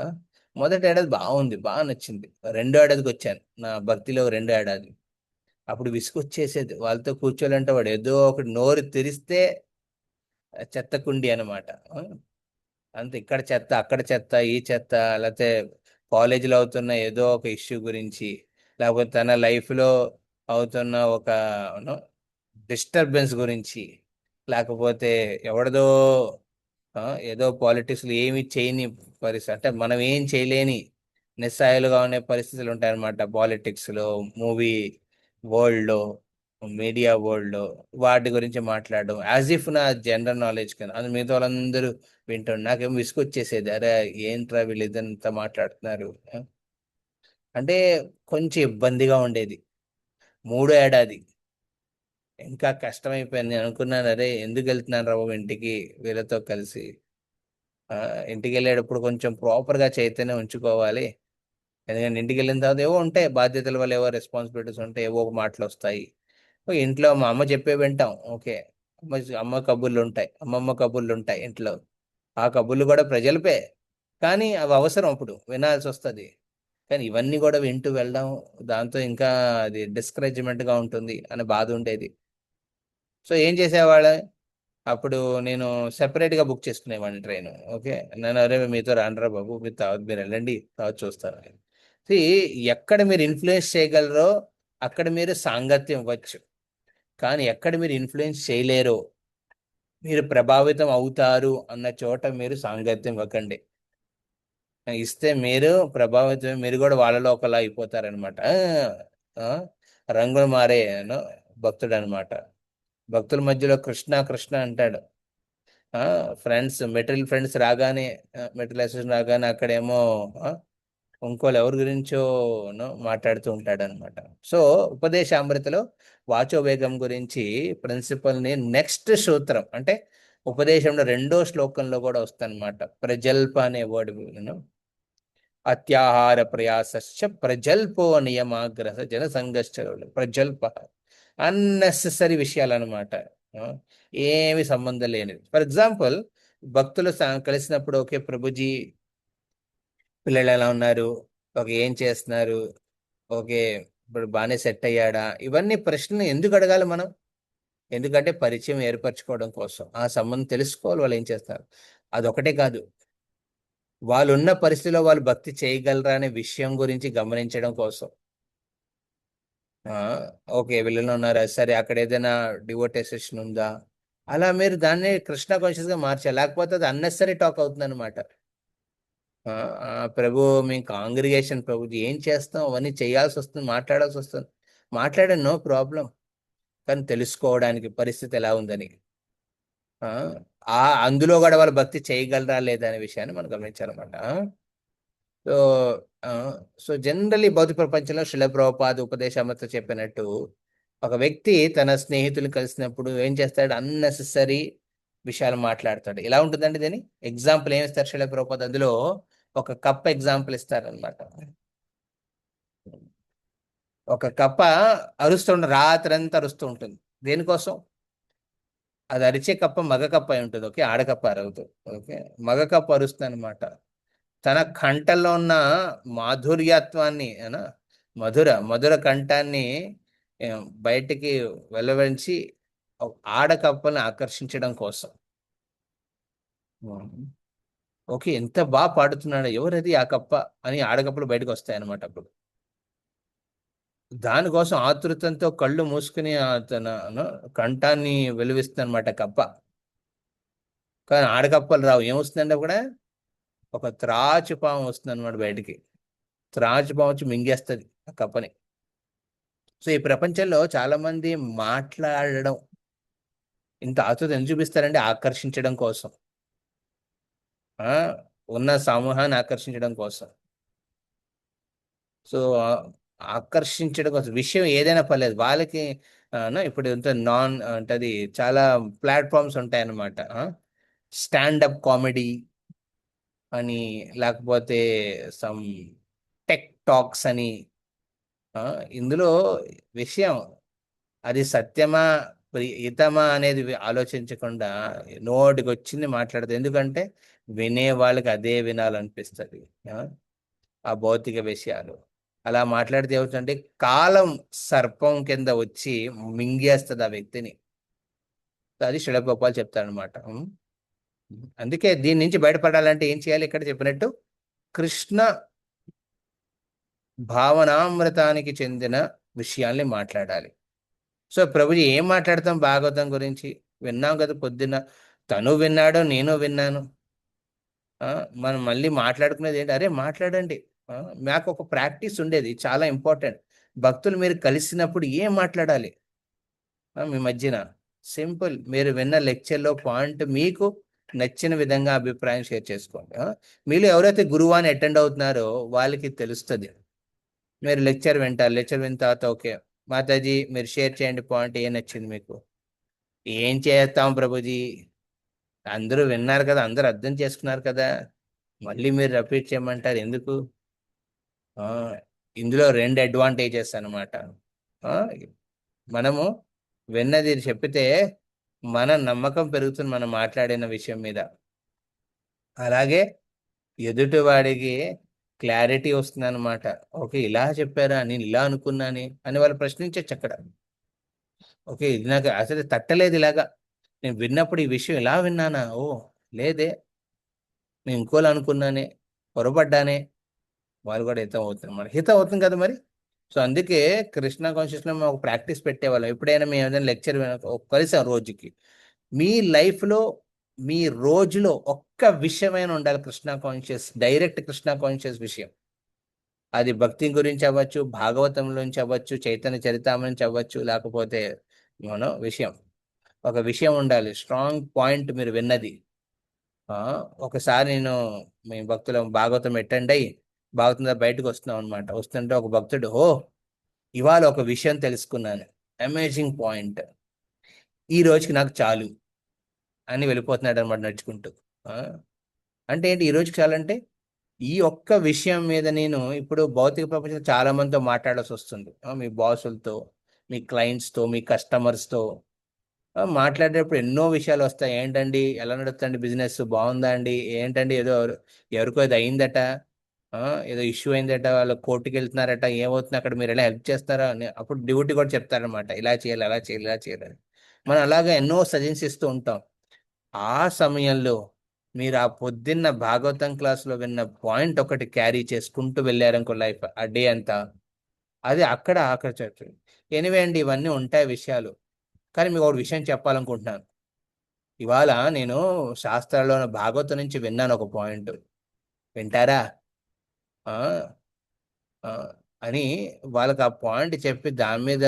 మొదటి ఏడాది బాగుంది, బాగా నచ్చింది. రెండో ఏడాదికి వచ్చాను, నా భక్తిలో రెండో ఏడాది. అప్పుడు విసుగొచ్చేసేది వాళ్ళతో కూర్చోాలంటే. వాడు ఏదో ఒకటి నోరు తెరిస్తే చెత్త కుండి అనమాట. అంతే, ఇక్కడ చెత్త, అక్కడ చెత్త, ఈ చెత్త, లేకపోతే కాలేజీలో అవుతున్న ఏదో ఒక ఇష్యూ గురించి, లేకపోతే తన లైఫ్లో అవుతున్న ఒక డిస్టర్బెన్స్ గురించి, లేకపోతే ఎవరిదో ఏదో పాలిటిక్స్లో ఏమి చేయని పరిస్థితి, అంటే మనం ఏం చేయలేని నిస్సాయాలుగా ఉండే పరిస్థితులు ఉంటాయన్నమాట పాలిటిక్స్లో, మూవీ వరల్డ్లో, మీడియా వరల్డ్లో. వాటి గురించి మాట్లాడడం యాజ్ ఇఫ్ నా జనరల్ నాలెడ్జ్ కింద, అది మిగతా వాళ్ళందరూ వింటాడు. నాకేమో విసుకొచ్చేసేది, అరే ఏంట్రా వీళ్ళు ఇదంతా మాట్లాడుతున్నారు. అంటే కొంచెం ఇబ్బందిగా ఉండేది. మూడో ఏడాది ఇంకా కష్టమైపోయింది. నేను అనుకున్నాను, అరే ఎందుకు వెళ్తున్నాను రా బాబు ఇంటికి వీళ్ళతో కలిసి. ఇంటికి వెళ్ళేటప్పుడు కొంచెం ప్రాపర్గా చైతన్యం ఉంచుకోవాలి. ఎందుకంటే ఇంటికి వెళ్ళిన తర్వాత ఏవో ఉంటాయి బాధ్యతల వల్ల, ఏవో రెస్పాన్సిబిలిటీస్ ఉంటాయి, ఏవో మాటలు వస్తాయి. ఇంట్లో మా అమ్మ చెప్పే వింటాం, ఓకే. అమ్మ కబుర్లు ఉంటాయి, అమ్మమ్మ కబుర్లు ఉంటాయి ఇంట్లో. ఆ కబుర్లు కూడా ప్రజలపే, కానీ అవి అవసరం, అప్పుడు వినాల్సి వస్తుంది. కానీ ఇవన్నీ కూడా వింటూ వెళ్ళడం, దాంతో ఇంకా అది డిస్కరేజ్మెంట్గా ఉంటుంది అని బాధ ఉండేది. సో ఏం చేసేవాళ్ళం, అప్పుడు నేను సెపరేట్గా బుక్ చేసుకునేవాడిని ట్రైన్. ఓకే, నేను అరే మీతో రాండ్రా బాబు, మీరు తర్వాత మీరు వెళ్ళండి, తర్వాత చూస్తాను. See, ఎక్కడ మీరు ఇన్ఫ్లుయెన్స్ చేయగలరో అక్కడ మీరు సాంగత్యం ఇవ్వచ్చు. కానీ ఎక్కడ మీరు ఇన్ఫ్లుయెన్స్ చేయలేరో, మీరు ప్రభావితం అవుతారు అన్న చోట మీరు సాంగత్యం ఇవ్వకండి. ఇస్తే మీరు ప్రభావితం, మీరు కూడా వాళ్ళలో ఒకలా అయిపోతారనమాట. రంగులు మారే భక్తుడు అనమాట. భక్తుల మధ్యలో కృష్ణ కృష్ణ అంటాడు. ఫ్రెండ్స్, మెటీరియల్ ఫ్రెండ్స్ రాగానే, మెటీరియల్ అసోసియేషన్ రాగానే అక్కడేమో ఆ, ఇంకోళ్ళు ఎవరి గురించో మాట్లాడుతూ ఉంటాడు అనమాట. సో ఉపదేశామృతలో వాచో వేగం గురించి ప్రిన్సిపల్ని నెక్స్ట్ సూత్రం అంటే ఉపదేశంలో రెండో శ్లోకంలో కూడా వస్తుందన్నమాట. ప్రజల్ప అనే వర్డ్, అత్యాహార ప్రయాసశ్చ ప్రజల్పో నియమాగ్రహ జనసంఘశ్చ. ప్రజల్ప అన్నెసెసరీ విషయాలు అనమాట. ఏమి సంబంధం లేనివి. ఫర్ ఎగ్జాంపుల్, భక్తులు కలిసినప్పుడు, ఓకే ప్రభుజీ పిల్లలు ఎలా ఉన్నారు, ఓకే ఏం చేస్తున్నారు, ఓకే ఇప్పుడు బాగానే సెట్ అయ్యాడా, ఇవన్నీ ప్రశ్నలు ఎందుకు అడగాలి మనం? ఎందుకంటే పరిచయం ఏర్పరచుకోవడం కోసం, ఆ సంబంధం తెలుసుకోవాలి వాళ్ళు ఏం చేస్తారు. అదొకటే కాదు, వాళ్ళు ఉన్న పరిస్థితిలో వాళ్ళు భక్తి చేయగలరా అనే విషయం గురించి గమనించడం కోసం. ఆ, ఓకే వీళ్ళలో ఉన్నారా, సరే అక్కడ ఏదైనా డివోటే సెషన్ ఉందా, అలా మీరు దాన్ని కృష్ణ కాన్షియస్ గా మార్చాలి. లేకపోతే అది అన్నెసరీ టాక్ అవుతుంది అనమాట. ప్రభు మేము కాంగ్రిగేషన్ ప్రభుజీ ఏం చేస్తాం, అవన్నీ చేయాల్సి వస్తుంది, మాట్లాడాల్సి వస్తుంది. మాట్లాడే నో ప్రాబ్లం, కానీ తెలుసుకోవడానికి పరిస్థితి ఎలా ఉందని, ఆ అందులో కూడా వాళ్ళు భక్తి చేయగలరా లేదా అనే విషయాన్ని మనం గమనించాలన్నమాట. సో ఆ, సో జనరలీ భౌతిక ప్రపంచంలో శిల ప్రభుపాద ఉపదేశామృత చెప్పినట్టు, ఒక వ్యక్తి తన స్నేహితులు కలిసినప్పుడు ఏం చేస్తాడు, అన్నెసెసరీ విషయాలు మాట్లాడతాడు. ఎలా ఉంటుందండి దీని ఎగ్జాంపుల్ ఏమి ఇస్తారు శిల ప్రభుపాద? అందులో ఒక కప్ ఎగ్జాంపుల్ ఇస్తారనమాట. ఒక కప్ప రాత్రంతా అరుస్తూ ఉంటుంది. దేనికోసం? అది అరిచే కప్ప మగ కప్ప అయి ఉంటుంది. ఓకే, ఆడకప్ప అరవదు. ఓకే, మగ కప్ప అరుస్తుంది అనమాట. తన కంఠంలో ఉన్న మాధుర్యత్వాన్ని మధుర మధుర కంఠాన్ని ఏ, బయటికి వెలువరించి ఆడకప్పల్ని ఆకర్షించడం కోసం. ఓకే, ఎంత బాగా పాడుతున్నాడు, ఎవరది ఆ కప్ప అని ఆడకప్పలు బయటకు వస్తాయి అనమాట. అప్పుడు దానికోసం ఆతృతంతో కళ్ళు మూసుకుని తన కంఠాన్ని వెలువిస్తుంది అనమాట కప్ప. కానీ ఆడకప్పలు రావు. ఏమొస్తుందంటే అక్కడ ఒక త్రాచు పాము వస్తుంది అనమాట బయటికి. త్రాచు పాము వచ్చి మింగేస్తుంది ఆ కప్పని. సో ఈ ప్రపంచంలో చాలా మంది మాట్లాడడం ఇంత ఆతృత ఎందుకు చూపిస్తారంటే ఆకర్షించడం కోసం, ఆ ఉన్న సమూహాన్ని ఆకర్షించడం కోసం. సో ఆకర్షించడం కోసం విషయం ఏదైనా పర్లేదు వాళ్ళకి. ఇప్పుడు ఎంత అంటే అది చాలా ప్లాట్ఫామ్స్ ఉంటాయన్నమాట. స్టాండప్ కామెడీ అని, లేకపోతే సమ్ టెక్ టాక్స్ అని. ఆ, ఇందులో విషయం అది సత్యమా హితమా అనేది ఆలోచించకుండా నోటికి వచ్చింది మాట్లాడదు. ఎందుకంటే వినే వాళ్ళకి అదే వినాలనిపిస్తుంది. ఆ ఆ భౌతిక విషయాలు అలా మాట్లాడితే ఏమవుతుందంటే కాలం సర్పం కింద వచ్చి మింగేస్తుంది ఆ వ్యక్తిని. అది షడగోపాల్ చెప్తాడనమాట. అందుకే దీని నుంచి బయటపడాలంటే ఏం చేయాలి? ఇక్కడ చెప్పినట్టు కృష్ణ భావనామృతానికి చెందిన విషయాల్ని మాట్లాడాలి. సో ప్రభుజీ ఏం మాట్లాడతాం భాగవతం గురించి? విన్నాం కదా పొద్దున్న, తను విన్నాడు, నేను విన్నాను. ఆ, మనం మళ్ళీ మాట్లాడుకునేది ఏంటి? అరే మాట్లాడండి. ఆ, మాకు ఒక ప్రాక్టీస్ ఉండేది, చాలా ఇంపార్టెంట్. భక్తులు మీరు కలిసినప్పుడు ఏం మాట్లాడాలి మీ మధ్యన? సింపుల్, మీరు విన్న లెక్చర్లో పాయింట్ మీకు నచ్చిన విధంగా అభిప్రాయం షేర్ చేసుకోండి. మీలో ఎవరైతే గురువాన్ని అటెండ్ అవుతున్నారో వాళ్ళకి తెలుస్తుంది. మీరు లెక్చర్ వింటారు, లెక్చర్ విన్న తర్వాత ఓకే మాతాజీ మీరు షేర్ చేయండి పాయింట్, ఏం నచ్చింది మీకు? ఏం చేస్తాం ప్రభుజీ, అందరూ విన్నారు కదా, అందరూ అర్థం చేసుకున్నారు కదా, మళ్ళీ మీరు రిపీట్ చేయమంటారు ఎందుకు? ఆ, ఇందులో రెండు అడ్వాంటేజెస్ అనమాట. మనము విన్నది చెప్పితే మన నమ్మకం పెరుగుతుంది మనం మాట్లాడిన విషయం మీద. అలాగే ఎదుటి వాడికి క్లారిటీ వస్తుంది అనమాట. ఓకే ఇలా చెప్పారా, నేను ఇలా అనుకున్నాని అని వాళ్ళు ప్రశ్నించచ్చు అక్కడ. ఓకే, ఇది నాకు అసలు తట్టలేదు ఇలాగా. నేను విన్నప్పుడు ఈ విషయం ఇలా విన్నానా, ఓ లేదే, నేను ఇంకోలా అనుకున్నానే, పొరపడ్డానే. వాళ్ళు కూడా హితం అవుతుంది, మరి హితం అవుతుంది కదా మరి. సో అందుకే కృష్ణ కాన్షియస్లో మేము ఒక ప్రాక్టీస్ పెట్టేవాళ్ళం. ఎప్పుడైనా మేము ఏదైనా లెక్చర్ కలిసాం రోజుకి, మీ లైఫ్లో మీ రోజులో ఒక్క విషయమైన ఉండాలి Krishna conscious, direct Krishna conscious విషయం. అది భక్తి గురించి అవ్వచ్చు, భాగవతం నుంచి అవ్వచ్చు, చైతన్య చరితామణి నుంచి అవ్వచ్చు, లేకపోతే విషయం, ఒక విషయం ఉండాలి, స్ట్రాంగ్ పాయింట్ మీరు విన్నది. ఆ, ఒకసారి నేను మీ భక్తుల భాగవతం అటెండ్ అయ్యి భాగవతం దగ్గర బయటకు వస్తున్నాం అనమాట. వస్తుంటే ఒక భక్తుడు, ఓ ఇవాళ ఒక విషయం తెలుసుకున్నాను, అమేజింగ్ పాయింట్, ఈ రోజుకి నాకు చాలు అని వెళ్ళిపోతున్నాడు అనమాట నడుచుకుంటూ. ఆ, అంటే ఏంటి ఈ రోజుకి చాలు అంటే, ఈ ఒక్క విషయం మీద నేను ఇప్పుడు భౌతిక ప్రపంచంలో చాలా మందితో మాట్లాడాల్సి వస్తుంది. మీ బాసులతో, మీ క్లయింట్స్తో, మీ కస్టమర్స్తో మాట్లాడేటప్పుడు ఎన్నో విషయాలు వస్తాయి. ఏంటండి ఎలా నడుస్తుంది బిజినెస్, బాగుందా అండి, ఏంటండి ఏదో ఎవరికో ఏదో అయిందట, ఆ, ఏదో ఇష్యూ అయిందట, వాళ్ళు కోర్టుకి వెళ్తున్నారట, ఏమవుతుంది అక్కడ, మీరు ఎలా హెల్ప్ చేస్తారా అని. అప్పుడు డ్యూటీ కూడా చెప్తారనమాట, ఇలా చేయాలి, అలా చేయాలి, ఇలా చేయాలి. మనం అలాగా ఎన్నో సజెషన్స్ ఇస్తూ ఉంటాం. ఆ సమయంలో మీరు ఆ పొద్దున్న భాగవతం క్లాస్లో విన్న పాయింట్ ఒకటి క్యారీ చేసుకుంటూ వెళ్ళారనుకో లైఫ్ ఆ డే అంతా, అది అక్కడ ఆకర్షించు. ఎనివే అండి, ఇవన్నీ ఉంటాయి విషయాలు. కానీ మీకు ఒక విషయం చెప్పాలనుకుంటున్నాను. ఇవాళ నేను శాస్త్రాల్లో భాగవతం నుంచి విన్నాను ఒక పాయింట్, వింటారా? ఆ, ఆ, అని వాళ్ళకి ఆ పాయింట్ చెప్పి దాని మీద,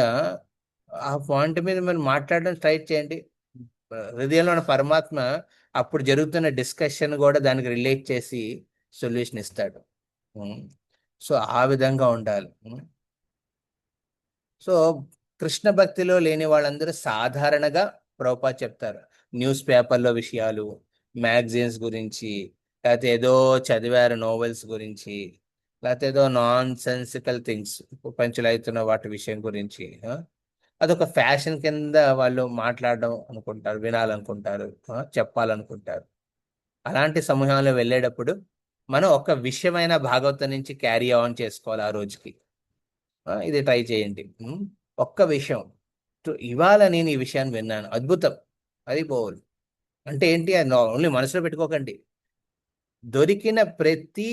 ఆ పాయింట్ మీద మీరు మాట్లాడడం ట్రై చేయండి. హృదయంలో ఉన్న పరమాత్మ అప్పుడు జరుగుతున్న డిస్కషన్ కూడా దానికి రిలేట్ చేసి సొల్యూషన్ ఇస్తాడు. ఉమ్. సో ఆ విధంగా ఉండాలి. సో కృష్ణ భక్తిలో లేని వాళ్ళందరూ సాధారణంగా ప్రభుపాద్ చెప్తారు, న్యూస్ పేపర్లో విషయాలు, మ్యాగజైన్స్ గురించి, లేకపోతే ఏదో చదివారు నోవెల్స్ గురించి, లేకపోతే ఏదో నాన్ సెన్సికల్ థింగ్స్, ప్రపంచంలో అవుతున్న వాటి విషయం గురించి, అదొక ఫ్యాషన్ కింద వాళ్ళు మాట్లాడడం అనుకుంటారు, వినాలనుకుంటారు, చెప్పాలనుకుంటారు. అలాంటి సమూహంలో వెళ్ళేటప్పుడు మనం ఒక విషయమైన భాగవతం నుంచి క్యారీ ఆన్ చేసుకోవాలి ఆ రోజుకి. ఇది ట్రై చేయండి. ఒక్క విషయం, ఇవాళ నేను ఈ విషయాన్ని విన్నాను, అద్భుతం, అది పోవాలి. అంటే ఏంటి, అది ఓన్లీ మనసులో పెట్టుకోకండి. దొరికిన ప్రతి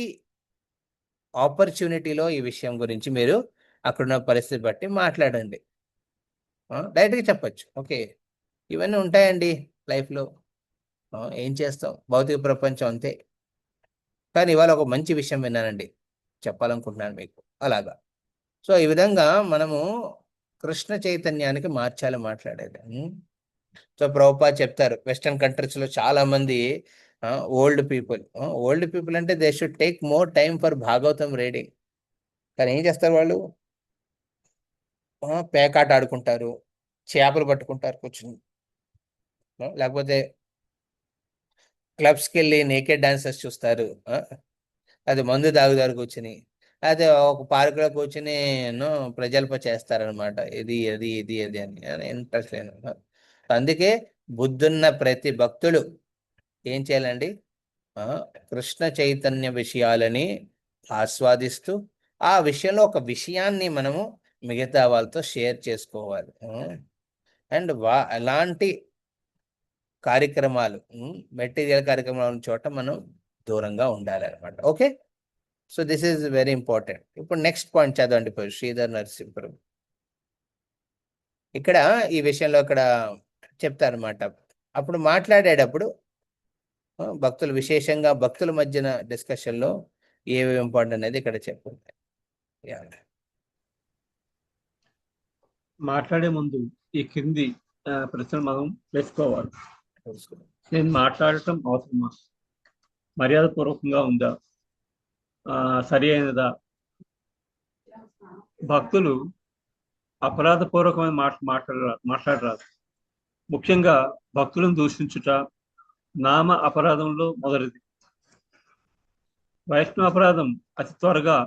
ఆపర్చునిటీలో ఈ విషయం గురించి మీరు అక్కడున్న పరిస్థితి బట్టి మాట్లాడండి. డైరెక్ట్గా చెప్పచ్చు, ఓకే ఇవన్నీ ఉంటాయండి లైఫ్లో, ఏం చేస్తాం, భౌతిక ప్రపంచం అంతే. కానీ ఇవాళ ఒక మంచి విషయం విన్నానండి, చెప్పాలనుకుంటున్నాను మీకు, అలాగా. సో ఈ విధంగా మనము కృష్ణ చైతన్యానికి మార్చాలి మాట్లాడేది. సో ప్రభుపాద్ చెప్తారు, వెస్టర్న్ కంట్రీస్ లో చాలా మంది ఓల్డ్ పీపుల్, ఓల్డ్ పీపుల్ అంటే they should take more time for Bhagavatam reading. కానీ ఏం చేస్తారు వాళ్ళు, పేకాట ఆడుకుంటారు, చేపలు పట్టుకుంటారు కూర్చుని, లేకపోతే క్లబ్స్కి వెళ్ళి నేకెడ్ డాన్సర్స్ చూస్తారు, అది మందు తాగుతారు కూర్చుని, అదే ఒక పార్కులో కూర్చుని ప్రజల్ప చేస్తారనమాట, ఇది అది ఇది అది అని ఇంట్రెస్ట్ లేను. అందుకే బుద్ధున్న ప్రతి భక్తుడు ఏం చేయాలండి, ఆ, కృష్ణ చైతన్య విషయాలని ఆస్వాదిస్తూ ఆ విషయంలో ఒక విషయాన్ని మనము మిగతా వాళ్ళతో షేర్ చేసుకోవాలి. అండ్ అలాంటి కార్యక్రమాలు, మెటీరియల్ కార్యక్రమాలు ఉన్న చోట మనం దూరంగా ఉండాలి అనమాట. Okay, so this is very important. ఇప్పుడు నెక్స్ట్ పాయింట్ చదవండి, ఇప్పుడు శ్రీధర్ నరసింహపురం. ఇక్కడ ఈ విషయంలో ఇక్కడ చెప్తారనమాట. అప్పుడు మాట్లాడేటప్పుడు భక్తులు, విశేషంగా భక్తుల మధ్యన డిస్కషన్లో ఏవి ఇంపార్టెంట్ అనేది ఇక్కడ చెప్పండి. మాట్లాడే ముందు ఈ కింది ప్రశ్నలు మనం వేసుకోవాలి. నేను మాట్లాడటం అవసరమా? మర్యాదపూర్వకంగా ఉందా? సరి అయినదా? భక్తులు అపరాధపూర్వకమైన మాట్లాడరాదు. ముఖ్యంగా భక్తులను దూషించుట నామ అపరాధంలో మొదటిది. వైష్ణవ అపరాధం అతి త్వరగా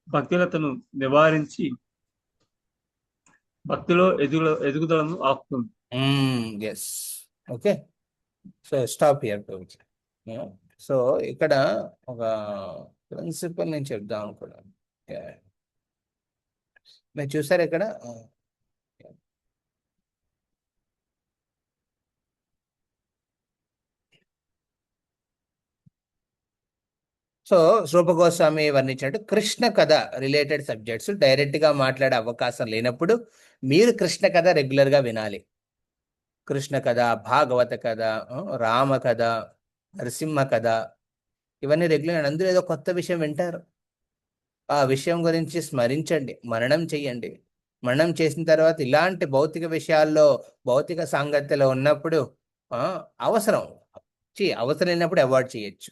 భక్తులతను నివారించి భక్తిలో ఎదుగుదలను ఆపుతుంది. Yes, okay, so stop here. So ఇక్కడ ఒక ప్రిన్సిపల్ నేను చెప్దాం అనుకున్నాను. మీరు చూసారు ఇక్కడ, సో రూపగోస్వామి వర్ణించినట్టు కృష్ణ కథ రిలేటెడ్ సబ్జెక్ట్స్ డైరెక్ట్ గా మాట్లాడే అవకాశం లేనప్పుడు మీరు కృష్ణ కథ రెగ్యులర్ గా వినాలి. కృష్ణ కథ, భాగవత కథ, రామ కథ, నరసింహ కథ, ఇవన్నీ రెగ్యులర్. అందులో ఏదో కొత్త విషయం వింటారు. ఆ విషయం గురించి స్మరించండి, మననం చెయ్యండి. మననం చేసిన తర్వాత ఇలాంటి భౌతిక విషయాల్లో, భౌతిక సాంగత్యలో ఉన్నప్పుడు ఆ, అవసరం అవసరం లేనప్పుడు అవాయిడ్ చేయొచ్చు.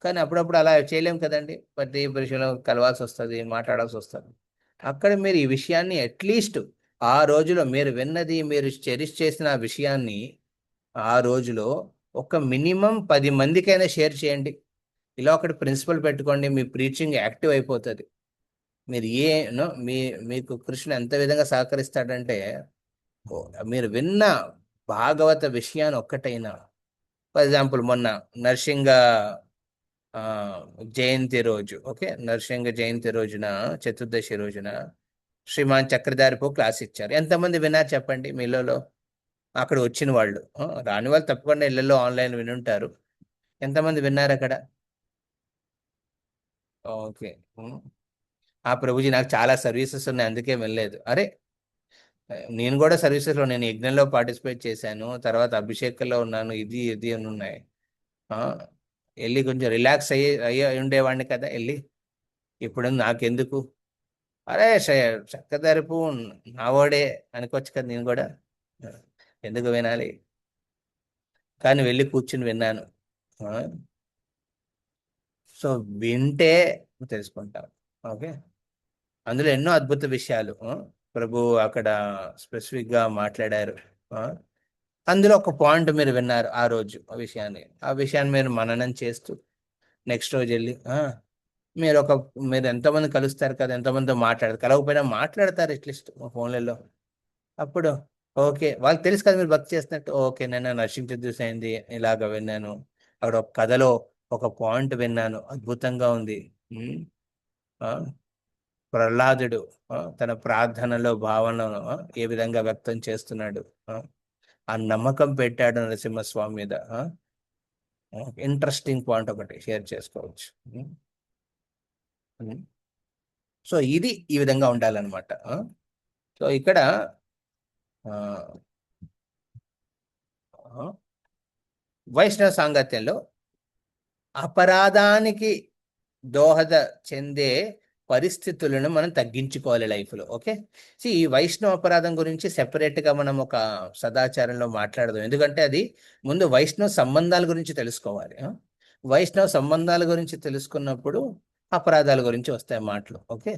కానీ అప్పుడప్పుడు అలా చేయలేం కదండి. ప్రతి విషయంలో కలవాల్సి వస్తుంది, మాట్లాడాల్సి వస్తుంది. అక్కడ మీరు ఈ విషయాన్ని అట్లీస్ట్ ఆ రోజులో మీరు విన్నది, మీరు చెరిష్ చేసిన ఆ విషయాన్ని ఆ రోజులో ఒక మినిమం 10 మందికైనా షేర్ చేయండి. ఇలా ఒకటి ప్రిన్సిపల్ పెట్టుకోండి, మీ ప్రీచింగ్ యాక్టివ్ అయిపోతుంది. మీరు మీకు కృష్ణుడు ఎంత విధంగా సహకరిస్తాడంటే, ఓ, మీరు విన్న భాగవత విషయాన్ని ఒక్కటైనా, ఫర్ ఎగ్జాంపుల్ మొన్న నర్సింగ ఆ, జయంతి రోజు, ఓకే, నరసింహ జయంతి రోజున, చతుర్దశి రోజున శ్రీమాన్ చక్రధారిపో క్లాస్ ఇచ్చారు. ఎంతమంది విన్నారు చెప్పండి మీలో? అక్కడ వచ్చిన వాళ్ళు, రాని వాళ్ళు తప్పకుండా ఇళ్లలో ఆన్లైన్ వినుంటారు. ఎంతమంది విన్నారు అక్కడ? ఓకే. ఉమ్. ఆ ప్రభుజీ, నాకు చాలా సర్వీసెస్ ఉన్నాయి అందుకే వెళ్ళలేదు. అరే, నేను కూడా సర్వీసెస్లో, నేను యజ్ఞంలో పార్టిసిపేట్ చేశాను, తర్వాత అభిషేకంలో ఉన్నాను, ఇది ఇది అని ఉన్నాయి. ఆ, వెళ్ళి కొంచెం రిలాక్స్ అయ్యి ఉండేవాడిని కదా వెళ్ళి. ఇప్పుడు నాకెందుకు? అరే చక్కదరుపు నావాడే అనుకోవచ్చు కదా నేను కూడా. ఎందుకు వినాలి? కానీ వెళ్ళి కూర్చుని విన్నాను. ఆ, సో వింటే తెలుసుకుంటాం. ఓకే. అందులో ఎన్నో అద్భుత విషయాలు ప్రభు అక్కడ స్పెసిఫిక్ గా మాట్లాడారు. ఆ, అందులో ఒక పాయింట్ మీరు విన్నారు ఆ రోజు, ఆ విషయాన్ని మీరు మననం చేస్తూ నెక్స్ట్ రోజు వెళ్ళి మీరు ఎంతోమంది కలుస్తారు కదా, ఎంతోమందితో మాట్లాడతారు, కలవకపోయినా మాట్లాడతారు అట్లీస్ట్ ఫోన్లలో. అప్పుడు ఓకే, వాళ్ళకి తెలుసు కదా మీరు భక్తి చేస్తున్నట్టు. ఓకే, నేను నర్సింగ్ చతుర్దశి అయింది, ఇలాగ విన్నాను, అక్కడ ఒక కథలో ఒక పాయింట్ విన్నాను, అద్భుతంగా ఉంది. ఉమ్, ఆ, ప్రహ్లాదుడు తన ప్రార్థనలో భావనను ఏ విధంగా వ్యక్తం చేస్తున్నాడు. ఆ, ఆ నమ్మకం పెట్టాడు నరసింహస్వామి మీద. ఇంట్రెస్టింగ్ పాయింట్ ఒకటి షేర్ చేసుకోవచ్చు. ఉమ్, ఉమ్. సో ఇది ఈ విధంగా ఉండాలన్నమాట. సో ఇక్కడ ఆ, ఆ, వైష్ణవ సాంగత్యంలో అపరాధానికి దోహద చెందే పరిస్థితులను మనం తగ్గించుకోవాలి లైఫ్లో. ఓకే. ఈ వైష్ణవ అపరాధం గురించి సెపరేట్గా మనం ఒక సదాచారంలో మాట్లాడదాం, ఎందుకంటే అది ముందు వైష్ణవ సంబంధాల గురించి తెలుసుకోవాలి. వైష్ణవ సంబంధాల గురించి తెలుసుకున్నప్పుడు అపరాధాల గురించి వస్తాయి మాటలు. ఓకే.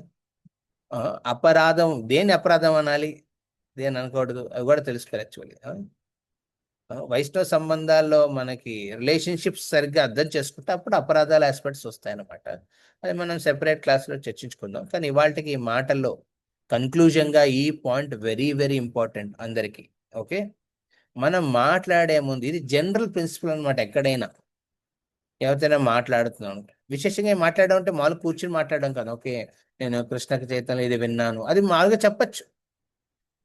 ఆ, అపరాధం దేని అపరాధం అనాలి, దేని అనకూడదు, అవి కూడా తెలుసుకోవాలి యాక్చువల్లీ. వైష్ణవ సంబంధాల్లో మనకి రిలేషన్షిప్స్ సరిగ్గా అర్థం చేసుకుంటే అప్పుడు అపరాధాల ఆస్పెక్ట్స్ వస్తాయన్నమాట. అది మనం సెపరేట్ క్లాస్లో చర్చించుకుందాం. కానీ ఇవాళకి ఈ మాటల్లో కన్క్లూజన్గా ఈ పాయింట్ వెరీ వెరీ ఇంపార్టెంట్ అందరికీ. ఓకే. మనం మాట్లాడే ముందు ఇది జనరల్ ప్రిన్సిపల్ అనమాట. ఎక్కడైనా ఎవరితోనైనా మాట్లాడుతున్నాం, విశేషంగా మాట్లాడడం అంటే మామూలు కూర్చుని మాట్లాడడం కాదు. ఓకే, నేను కృష్ణ చైతన్యం ఇది విన్నాను, అది మామూలుగా చెప్పచ్చు.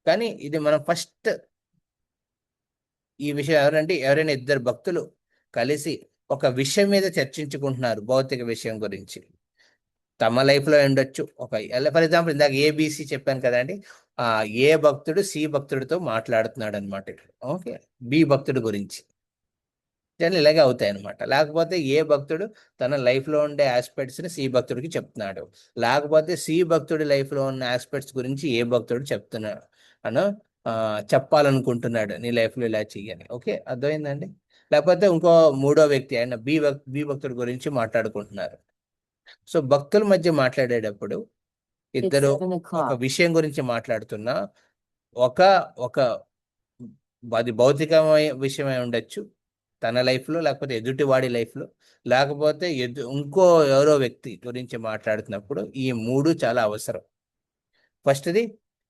కానీ ఇది మనం ఫస్ట్ ఈ విషయం ఎవరైనా ఇద్దరు భక్తులు కలిసి ఒక విషయం మీద చర్చించుకుంటున్నారు, భౌతిక విషయం గురించి, తమ లైఫ్ లో ఉండొచ్చు. ఫర్ ఎగ్జాంపుల్ ఇందాక ఏబిసి చెప్పాను కదండి. ఆ ఏ భక్తుడు సి భక్తుడితో మాట్లాడుతున్నాడు అనమాట. ఓకే. బి భక్తుడి గురించి ఇలాగే అవుతాయి అనమాట. లేకపోతే ఏ భక్తుడు తన లైఫ్ లో ఉండే ఆస్పెక్ట్స్ ని సి భక్తుడికి చెప్తున్నాడు, లేకపోతే సి భక్తుడి లైఫ్ లో ఉన్న ఆస్పెక్ట్స్ గురించి ఏ భక్తుడు చెప్తున్నాడు అను ఆ, చెప్పాలనుకుంటున్నాడు, నీ లైఫ్ లో ఇలా చెయ్యని. ఓకే, అర్థమైందండి. లేకపోతే ఇంకో మూడో వ్యక్తి ఆయన బి భక్తుడి గురించి మాట్లాడుకుంటున్నారు. సో భక్తుల మధ్య మాట్లాడేటప్పుడు ఇద్దరు ఒక విషయం గురించి మాట్లాడుతున్నా, ఒక ఒక అది భౌతికమైన విషయమై ఉండొచ్చు తన లైఫ్ లో, లేకపోతే ఎదుటి వాడి లైఫ్ లో, లేకపోతే ఇంకో ఎవరో వ్యక్తి గురించి మాట్లాడుతున్నప్పుడు ఈ మూడు చాలా అవసరం. ఫస్ట్ది,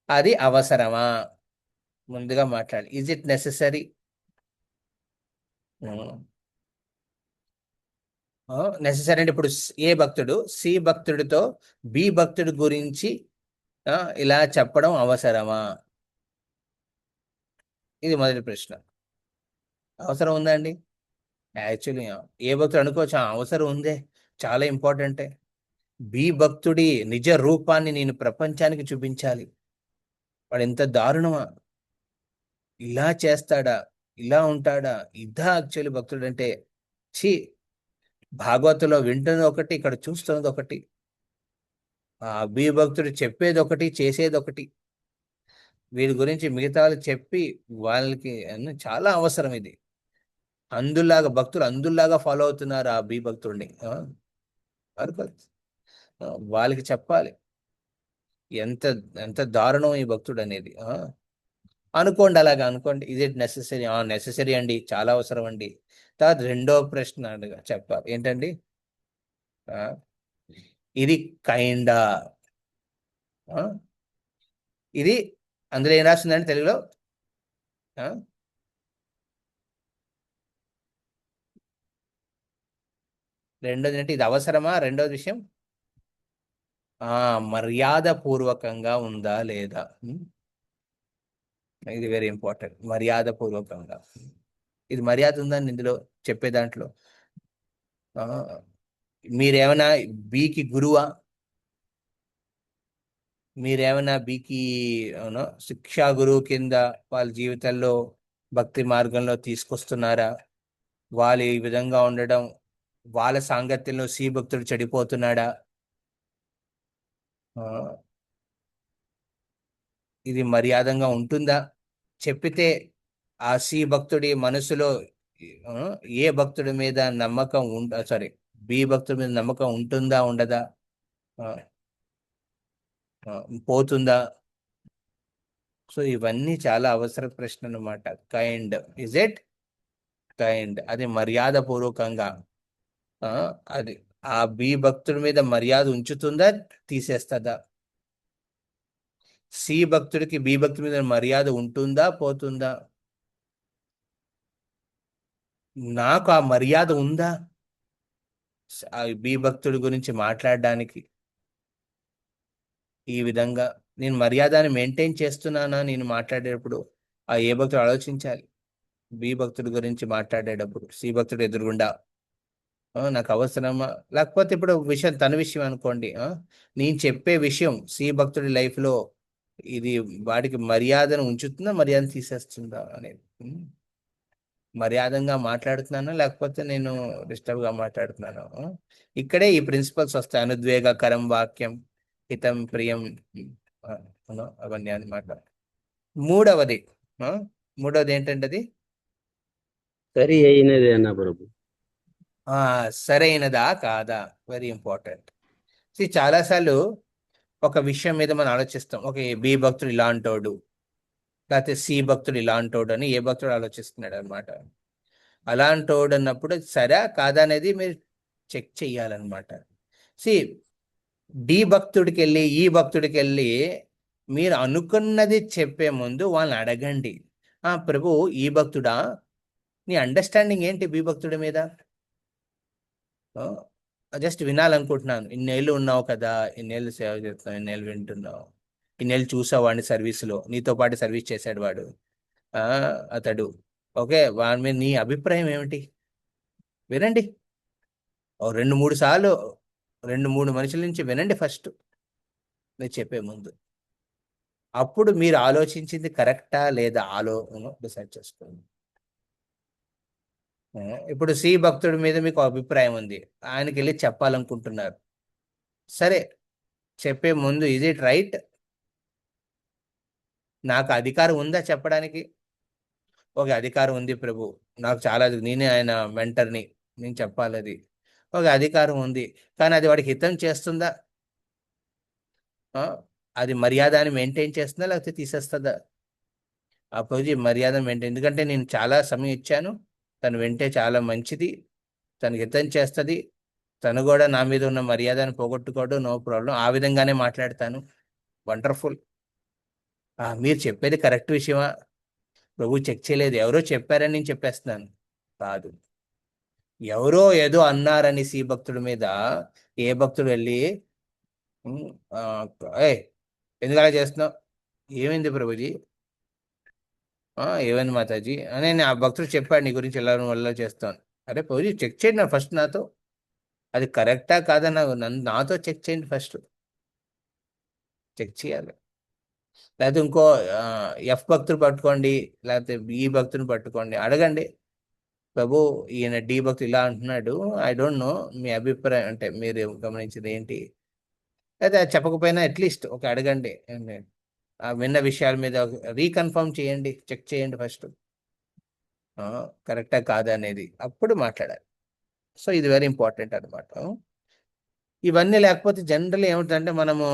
అది అవసరమా, ముందుగా మాట్లాడి, ఈజ్ ఇట్ నెససరీ. నెససరీ అంటే ఇప్పుడు ఏ భక్తుడు సి భక్తుడితో బి భక్తుడి గురించి ఇలా చెప్పడం అవసరమా, ఇది మొదటి ప్రశ్న. అవసరం ఉందా అండి? యాక్చువల్లీ ఏ భక్తుడు అనుకోవచ్చు, అవసరం ఉందే, చాలా ఇంపార్టెంటే. బి భక్తుడి నిజ రూపాన్ని నేను ప్రపంచానికి చూపించాలి. వాడు ఎంత దారుణమా, ఇలా చేస్తాడా, ఇలా ఉంటాడా, ఇదా యాక్చువల్లీ భక్తుడు అంటే. ఛీ, భాగవతంలో వింటున్నది ఒకటి, ఇక్కడ చూస్తున్నది ఒకటి. ఆ బి భక్తుడు చెప్పేది ఒకటి, చేసేది ఒకటి. వీరి గురించి మిగతా వాళ్ళు చెప్పి వాళ్ళకి చాలా అవసరం ఇది. అందులాగా భక్తులు అందులాగా ఫాలో అవుతున్నారు ఆ బి భక్తుడిని. వారు కాదు. వాళ్ళకి చెప్పాలి ఎంత ఎంత దారుణం ఈ భక్తుడు అనేది. అనుకోండి, అలాగా అనుకోండి. Is it necessary? నెసెసరీ అండి, చాలా అవసరం అండి. తర్వాత రెండో ప్రశ్న చెప్పాలి ఏంటండి? ఆ, ఇది కైండా, ఇది అందులో ఏం రాస్తుందండి తెలుగులో? ఆ, రెండోది ఏంటి? ఇది అవసరమా? రెండోది విషయం మర్యాద పూర్వకంగా ఉందా లేదా. ఇది వెరీ ఇంపార్టెంట్. మర్యాద పూర్వకంగా, ఇది మర్యాద ఉందని ఇందులో చెప్పే దాంట్లో. ఆ, మీరేమైనా బీకి గురువా? మీరేమైనా బీకి శిక్షా గురువు కింద వాళ్ళ జీవితంలో భక్తి మార్గంలో తీసుకొస్తున్నారా? వాళ్ళు ఈ విధంగా ఉండడం, వాళ్ళ సాంగత్యంలో సి భక్తుడు చెడిపోతున్నాడా? ఆ, ఇది మర్యాదంగా ఉంటుందా? చెప్పితే ఆ సి భక్తుడి మనసులో ఆ, ఏ భక్తుడి మీద నమ్మకం సారీ, బి భక్తుడి మీద నమ్మకం ఉంటుందా, ఉండదా? ఆ, పోతుందా? సో ఇవన్నీ చాలా అవసర ప్రశ్న అన్నమాట. Kind, is it kind? అది మర్యాద పూర్వకంగా. ఆ, అది ఆ బి భక్తుడి మీద మర్యాద ఉంచుతుందా, తీసేస్తుందా? సి భక్తుడికి బి భక్తుడి మీద మర్యాద ఉంటుందా, పోతుందా? నాకు ఆ మర్యాద ఉందా ఆ బి భక్తుడి గురించి మాట్లాడడానికి? ఈ విధంగా నేను మర్యాదని మెయింటైన్ చేస్తున్నానా నేను మాట్లాడేటప్పుడు? ఆ ఏ భక్తుడు ఆలోచించాలి. బి భక్తుడి గురించి మాట్లాడేటప్పుడు సి భక్తుడు ఎదురుగుండా నాకు అవసరమా? లేకపోతే ఇప్పుడు విషయం తన విషయం అనుకోండి. నేను చెప్పే విషయం సి భక్తుడి లైఫ్ లో ఇది వాడికి మర్యాదను ఉంచుతుందా, మర్యాదను తీసేస్తుందా అనేది. మర్యాదంగా మాట్లాడుతున్నానా, లేకపోతే నేను డిస్టర్బ్ గా మాట్లాడుతున్నాను? ఇక్కడే ఈ ప్రిన్సిపల్స్ వస్తాయి. అనుద్వేగకరం వాక్యం, హితం ప్రియం, ఆ, అవన్నీ అన్నమాట. మూడవది ఆ, మూడవది ఏంటంటే అది సరి అయినది అన్న ప్రభు. ఆ సరైనదా కాదా, వెరీ ఇంపార్టెంట్. చాలాసార్లు ఒక విషయం మీద మనం ఆలోచిస్తాం. ఓకే, బి భక్తుడు ఇలా అంటాడు, లేకపోతే సి భక్తుడు ఇలా అంటాడు అని ఏ భక్తుడు ఆలోచిస్తున్నాడు అనమాట. అలాంటోడు అన్నప్పుడు సరే కాదా అనేది మీరు చెక్ చెయ్యాలన్నమాట. సి డి భక్తుడికి వెళ్ళి ఈ భక్తుడికి వెళ్ళి మీరు అనుకున్నది చెప్పే ముందు వాళ్ళని అడగండి. ప్రభు, ఈ భక్తుడా, నీ అండర్స్టాండింగ్ ఏంటి బి భక్తుడి మీద? జస్ట్ వినాలనుకుంటున్నాను. ఇన్నేళ్ళు ఉన్నావు కదా, ఇన్నేళ్ళు సేవ చేస్తున్నావు, ఇన్నేళ్ళు వింటున్నావు, ఇన్నేళ్ళు చూసావు వాడిని సర్వీస్లో, నీతో పాటు సర్వీస్ చేశాడు వాడు, ఆ అతడు. ఓకే, వాడి మీద నీ అభిప్రాయం ఏమిటి? వినండి. ఓ రెండు మూడు సార్లు, రెండు మూడు మనుషుల నుంచి వినండి ఫస్ట్ నేను చెప్పే ముందు. అప్పుడు మీరు ఆలోచించింది కరెక్టా లేదా డిసైడ్ చేసుకోండి. ఇప్పుడు సి భక్తుడి మీద మీకు అభిప్రాయం ఉంది, ఆయనకి వెళ్ళి చెప్పాలనుకుంటున్నారు. సరే, చెప్పే ముందు ఇజ్ ఇట్ రైట్? నాకు అధికారం ఉందా చెప్పడానికి? ఒక అధికారం ఉంది ప్రభు, నాకు చాలా, నేనే ఆయన మెంటర్ని, నేను చెప్పాలి అది. ఒక అధికారం ఉంది, కానీ అది వాడికి హితం చేస్తుందా? అది మర్యాదని మెయింటైన్ చేస్తుందా, లేకపోతే తీసేస్తుందా? ఆ పూజ మర్యాద మెయింటైన్, ఎందుకంటే నేను చాలా సమయం ఇచ్చాను, తను వింటే చాలా మంచిది, తనకి హితం చేస్తుంది, తను కూడా నా మీద ఉన్న మర్యాదను పోగొట్టుకోడు, నో ప్రాబ్లం, ఆ విధంగానే మాట్లాడతాను. వండర్ఫుల్. మీరు చెప్పేది కరెక్ట్ విషయమా? ప్రభు చెక్ చేయలేదు, ఎవరో చెప్పారని నేను చెప్పేస్తున్నాను కాదు. ఎవరో ఏదో అన్నారని సి భక్తుడి మీద ఏ భక్తుడు వెళ్ళి ఏ ఎందుకు అలా చేస్తున్నావు, ఏమైంది ప్రభుజీ, ఏమైంది మాతాజీ అని నేను ఆ భక్తుడు చెప్పాడు నీ గురించి ఎలా వల్ల చేస్తాను. అరే ప్రభుజీ చెక్ చేయండి నా ఫస్ట్ నాతో. అది కరెక్టా కాదా నాతో చెక్ చేయండి, ఫస్ట్ చెక్ చేయాలి. లేకపోతే ఇంకో ఎఫ్ భక్తులు పట్టుకోండి, లేకపోతే ఈ భక్తుని పట్టుకోండి, అడగండి, ప్రభు ఈయన డి భక్తులు ఇలా అంటున్నాడు, ఐ డోంట్ నో, మీ అభిప్రాయం అంటే మీరు గమనించింది ఏంటి? అయితే అది చెప్పకపోయినా అట్లీస్ట్ ఒక అడగండి, ఆ విన్న విషయాల మీద రీకన్ఫర్మ్ చేయండి, చెక్ చేయండి ఫస్ట్, కరెక్టా కాదా అనేది, అప్పుడు మాట్లాడాలి. సో ఇది వెరీ ఇంపార్టెంట్ అనమాట. ఇవన్నీ లేకపోతే జనరల్ ఏమిటంటే మనము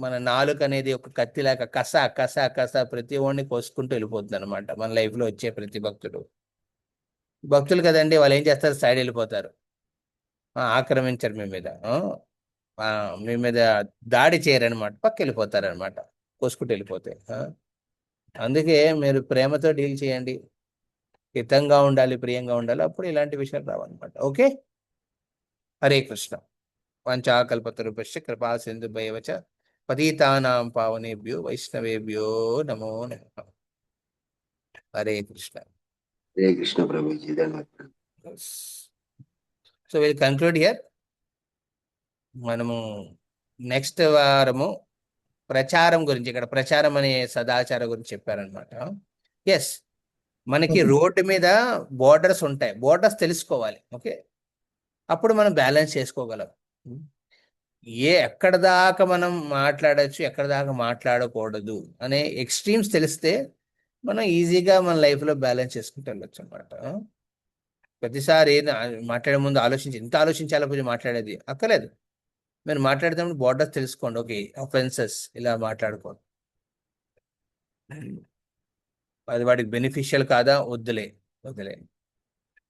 మన నాలుక అనేది ఒక కత్తి లేక కస కస కస ప్రతి ఒడిని కోసుకుంటూ వెళ్ళిపోతుంది అనమాట. మన లైఫ్ లో వచ్చే ప్రతి భక్తులు కదండి, వాళ్ళు ఏం చేస్తారు, సైడ్ వెళ్ళిపోతారు, ఆక్రమించరు మీ మీద, మీ మీద దాడి చేయరనమాట, పక్క వెళ్ళిపోతారు అనమాట, కోసుకుంటూ వెళ్ళిపోతే. అందుకే మీరు ప్రేమతో డీల్ చేయండి, హితంగా ఉండాలి, ప్రియంగా ఉండాలి, అప్పుడు ఇలాంటి విషయాలు రావన్నమాట. ఓకే. హరే కృష్ణ. వంచాకల్పతరుభ్యశ్చ కృపా సింధుభైవ చ పతితానాం పావనేభ్యో వైష్ణవేభ్యో నమో నమః. హరే కృష్ణ. హరే కృష్ణ ప్రభుజీ, ధన్యవాదాలు. So will conclude here. మనము నెక్స్ట్ వారము ప్రచారం గురించి, ఇక్కడ ప్రచారం అనే సదాచారం గురించి చెప్పారనమాట. ఎస్, మనకి రోడ్డు మీద బోర్డర్స్ ఉంటాయి, బోర్డర్స్ తెలుసుకోవాలి. ఓకే, అప్పుడు మనం బ్యాలెన్స్ చేసుకోగలం. ఎక్కడ దాకా మనం మాట్లాడచ్చు, ఎక్కడ దాకా మాట్లాడకూడదు అనే ఎక్స్ట్రీమ్స్ తెలిస్తే మనం ఈజీగా మన లైఫ్లో బ్యాలెన్స్ చేసుకుంటూ వెళ్ళొచ్చు అనమాట. ప్రతిసారి మాట్లాడే ముందు ఇంత ఆలోచించాలి పూజ మాట్లాడేది అక్కర్లేదు. మీరు మాట్లాడేటప్పుడు బోర్డర్స్ తెలుసుకోండి. ఓకే, అఫెన్సెస్ ఇలా మాట్లాడుకోండి, అది వాడికి బెనిఫిషియల్ కాదా, వద్దులే.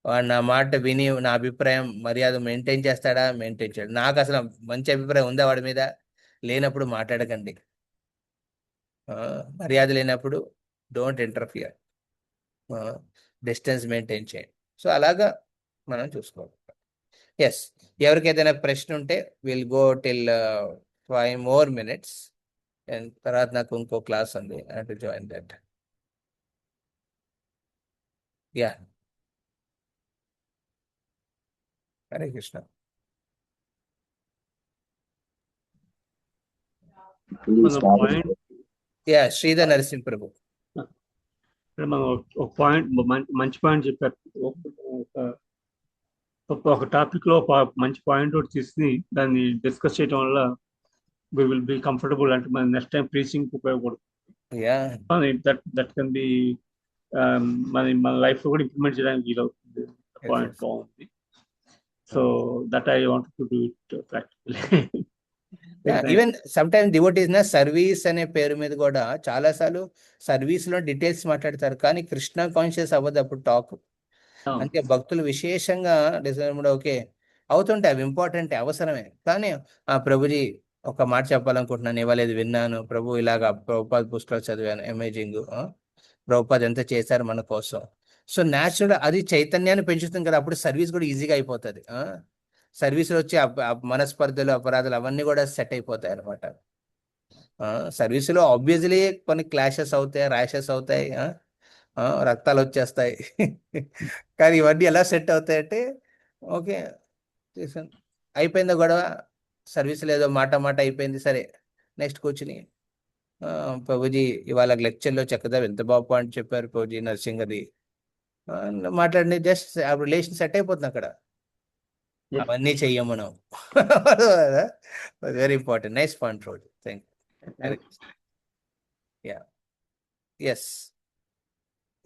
వాడు నా మాట విని నా అభిప్రాయం మర్యాద మెయింటైన్ చేస్తాడా, మెయింటైన్ చేయడు. నాకు అసలు మంచి అభిప్రాయం ఉందా వాడి మీద, లేనప్పుడు మాట్లాడకండి. మర్యాద లేనప్పుడు డోంట్ ఇంటర్ఫియర్, డిస్టెన్స్ మెయింటైన్ చేయండి. సో అలాగా మనం చూసుకోవాలి. ఎస్, ఎవరికైతే ప్రశ్న ఉంటే will go till 5 more minutes, and తర్వాత నాకు ఇంకో క్లాస్ ఉంది, I have to join that. Yeah, Hare Krishna. మన పాయింట్ యా, శ్రీధర్ నరసింహ ప్రభు. మనం ఒక పాయింట్, మంచి పాయింట్ చెప్పారు. ఒక టాపిక్ లో మంచి పాయింట్ ఒకటి తీసుకుని దాన్ని డిస్కస్ చేయడం వల్ల వి విల్ బి కంఫర్టబుల్, అంటే మన నెక్స్ట్ టైం ప్రీచింగ్ ఉపయోగపడుతుంది. దట్ కెన్ బి మన లైఫ్ లో కూడా ఇంప్లిమెంట్ చేయడానికి వీలవుతుంది. పాయింట్ బాగుంది. So that I want to do it practically. Even some times devotees service అనే పేరు మీద కూడా చాలా సార్లు సర్వీస్ లో డీటెయిల్స్ మాట్లాడతారు, కానీ కృష్ణ కాన్షియస్ అవ్వదు అప్పుడు టాక్. అంటే భక్తులు విశేషంగా డిసైడ్, ఓకే అవుతుంటే అవి ఇంపార్టెంట్, అవసరమే, కానీ ప్రభుజీ ఒక మాట చెప్పాలనుకుంటున్నాను, ఇవాళ ఇది విన్నాను ప్రభు, ఇలాగా ప్రభుపాద్ పుస్తకాలు చదివాను, అమేజింగ్, ప్రభుపాద్ ఎంత చేశారు మన కోసం. సో న్యాచురల్ అది చైతన్యాన్ని పెంచుతుంది కదా, అప్పుడు సర్వీస్ కూడా ఈజీగా అయిపోతుంది. సర్వీస్లో వచ్చే మనస్పర్ధలు, అపరాధాలు అవన్నీ కూడా సెట్ అయిపోతాయి అనమాట. సర్వీసులో ఆబ్వియస్లీ కొన్ని క్లాషెస్ అవుతాయి, ర్యాషెస్ అవుతాయి, రక్తాలు వచ్చేస్తాయి. కానీ ఇవన్నీ ఎలా సెట్ అవుతాయంటే, ఓకే అయిపోయిందా గొడవ, సర్వీస్ లేదో మాట అయిపోయింది, సరే నెక్స్ట్ కూర్చుని ప్రభుజీ ఇవాళ లెక్చర్లో చక్కగా ఎంత బాగా పాయింట్ చెప్పారు ప్రభుజీ నరసింగది, మాట్లాడి జస్ట్ రిలేషన్ సెట్ అయిపోతుంది అక్కడ. అవన్నీ చెయ్యం మనం. వెరీ ఇంపార్టెంట్, నైస్ పాయింట్ రోజు, థ్యాంక్ యూ. ఎస్,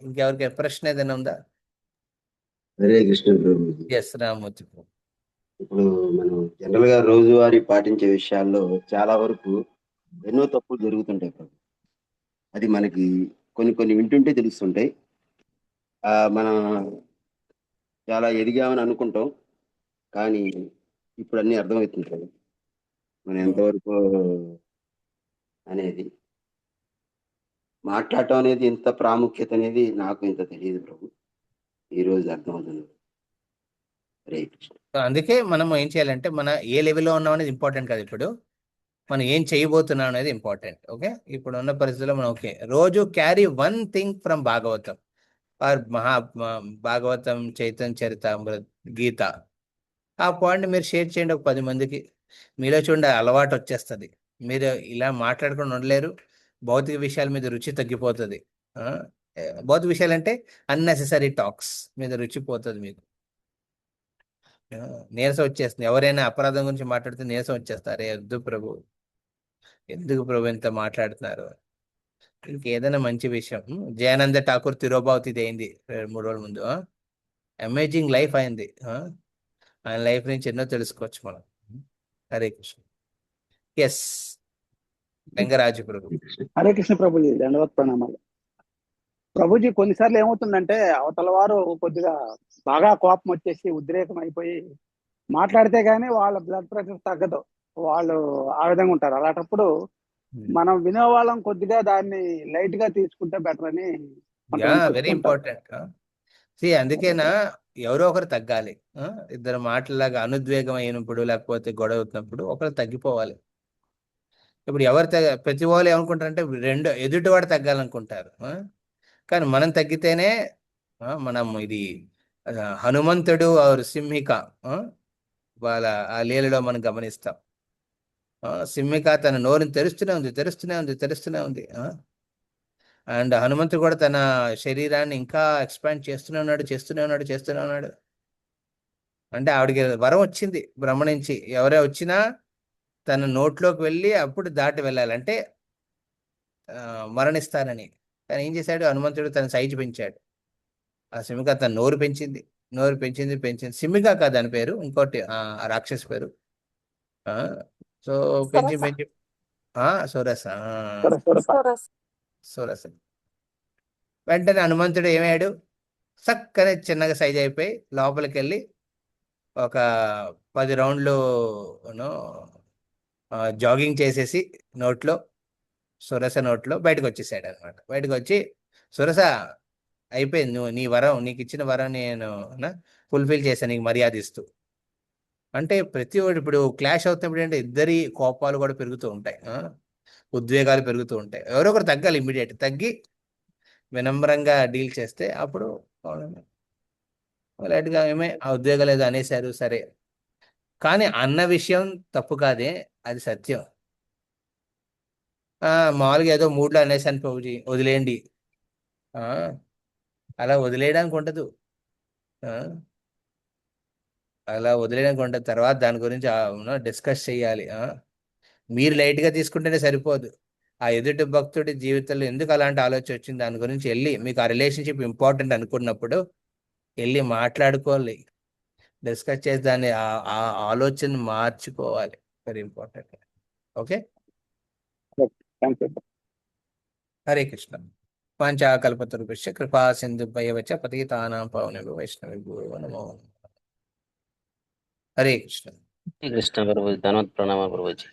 ఇంకెవరికి ప్రశ్న ఏదైనా ఉందా? హరే కృష్ణ ప్రభు. ఎస్, రామూర్తి. ఇప్పుడు మనం జనరల్ గా రోజువారీ పాటించే విషయాల్లో చాలా వరకు ఎన్నో తప్పులు జరుగుతుంటాయి ప్రభు. అది మనకి కొన్ని వింటుంటే తెలుస్తుంటాయి. మనం చాలా ఎదిగామని అనుకుంటాం, కానీ ఇప్పుడు అన్ని అర్థమవుతుంది ప్రభు, మనం ఎంతవరకు అనేది. మాట్లాడటం అనేది ఇంత ప్రాముఖ్యత అనేది నాకు ఇంత తెలియదు ప్రభు, ఈ రోజు అర్థమవుతుంది. హరే కృష్ణ. అందుకే మనం ఏం చేయాలంటే, మన ఏ లెవెల్లో ఉన్నాం అనేది ఇంపార్టెంట్ కాదు, ఇప్పుడు మనం ఏం చేయబోతున్నాం అనేది ఇంపార్టెంట్. ఓకే, ఇప్పుడు ఉన్న పరిస్థితుల్లో మనం ఓకే రోజు carry 1 thing from Bhagavatam or Bhagavatam, Chaitanya Charitamrita, Gita, ఆ పాయింట్ మీరు షేర్ చేయండి ఒక 10 మందికి. మీలో చూడండి అలవాటు వచ్చేస్తుంది. మీరు ఇలా మాట్లాడుకొని ఉండలేరు. భౌతిక విషయాల మీద రుచి తగ్గిపోతుంది. భౌతిక విషయాలు అంటే అన్నెసెసరీ టాక్స్ మీద రుచి పోతుంది మీకు. నీరసం వచ్చేస్తుంది. ఎవరైనా అపరాధం గురించి మాట్లాడితే నీరసం వచ్చేస్తారు. ఎందుకు ప్రభు ఇంత మాట్లాడుతున్నారు. ఇంకేదైనా మంచి విషయం. జయానంద ఠాకూర్ తిరోభావతి అయింది 3 రోజుల ముందు. అమేజింగ్ లైఫ్ అయింది. ఆయన లైఫ్ నుంచి ఎన్నో తెలుసుకోవచ్చు మనం. హరే కృష్ణ. ఎస్ లింగరాజు ప్రభు. హరే కృష్ణ ప్రభుజీ, దండవత్ ప్రణామాలు. ప్రభుజీ, కొన్నిసార్లు ఏమవుతుందంటే అవతల వారు కొద్దిగా బాగా కోపం వచ్చేసి ఉద్రేకం అయిపోయి మాట్లాడితే గానీ వాళ్ళ బ్లడ్ ప్రెషర్ తగ్గదు. వాళ్ళు ఆ విధంగా ఉంటారు. అలాంటప్పుడు మనం వినేవాళ్ళం కొద్దిగా దాన్ని లైట్ గా తీసుకుంటే బెటర్ అని వెరీ ఇంపార్టెంట్. అందుకేనా ఎవరో ఒకరు తగ్గాలి. ఇద్దరు మాటలాగా అనుద్వేగం అయినప్పుడు లేకపోతే గొడవ అవుతున్నప్పుడు ఒకరు తగ్గిపోవాలి. ఇప్పుడు ప్రతి వాళ్ళు ఏమనుకుంటారంటే ఎదుటివాడు తగ్గాలనుకుంటారు. కానీ మనం తగ్గితేనే మనం ఇది హనుమంతుడు ఆరు సింహిక వాళ్ళ ఆ లీలలో మనం గమనిస్తాం. సింహిక తన నోరుని తెరుస్తూనే ఉంది. అండ్ హనుమంతుడు కూడా తన శరీరాన్ని ఇంకా ఎక్స్పాండ్ చేస్తూనే ఉన్నాడు. అంటే ఆవిడకి వరం వచ్చింది బ్రహ్మ నుంచి. ఎవరే వచ్చినా తన నోట్లోకి వెళ్ళి అప్పుడు దాటి వెళ్ళాలి, అంటే మరణిస్తానని. కానీ ఏం చేశాడు హనుమంతుడు? తన సైజు పెంచాడు. ఆ సింహిక తన నోరు పెంచింది. సింహిక కాదు దాని పేరు, ఇంకోటి రాక్షస్ పేరు. సో పెంచి సోరస. వెంటనే హనుమంతుడు ఏమయ్యాడు? చక్కనే చిన్నగా సైజ్ అయిపోయి లోపలికి వెళ్ళి ఒక 10 రౌండ్లు జాగింగ్ చేసేసి సురస నోట్లో బయటకు వచ్చేసాడు అనమాట. బయటకు వచ్చి, సురస అయిపోయింది, నీకు ఇచ్చిన వరం నేను ఫుల్ఫిల్ చేశాను, నీకు మర్యాద ఇస్తూ. అంటే ప్రతి ఒక్కటి ఇప్పుడు క్లాష్ అవుతున్నప్పుడు అంటే ఇద్దరి కోపాలు కూడా పెరుగుతూ ఉంటాయి, ఉద్వేగాలు పెరుగుతూ ఉంటాయి. ఎవరో ఒకరు తగ్గాలి. ఇమ్మీడియట్ తగ్గి వినమ్రంగా డీల్ చేస్తే అప్పుడు లైట్గా ఆ ఉద్వేగాలు ఏదో అనేశారు సరే, కానీ అన్న విషయం తప్పు కాదే, అది సత్యం. మామూలుగా ఏదో మూడ్లో అనేసాను ప్రభుజీ, వదిలేయండి. అలా వదిలేయడానికి ఉండదు. తర్వాత దాని గురించి డిస్కస్ చేయాలి. మీరు లైట్గా తీసుకుంటేనే సరిపోదు. ఆ ఎదుటి భక్తుడి జీవితంలో ఎందుకు అలాంటి ఆలోచన వచ్చింది దాని గురించి వెళ్ళి, మీకు ఆ రిలేషన్షిప్ ఇంపార్టెంట్ అనుకున్నప్పుడు వెళ్ళి మాట్లాడుకోవాలి, డిస్కస్ చేసి దాన్ని ఆ ఆలోచన మార్చుకోవాలి. Very important. Okay, Hare Krishna. పంచాకల్పతరుభ్యశ్చ కృపా సింధుభ్యశ్చ పతితానాం పావనేభ్యో వైష్ణవేభ్యో నమో నమః. హరే కృష్ణ. కృష్ణ ప్రభు, ధన్యవాద ప్రణామ ప్రభుజీ.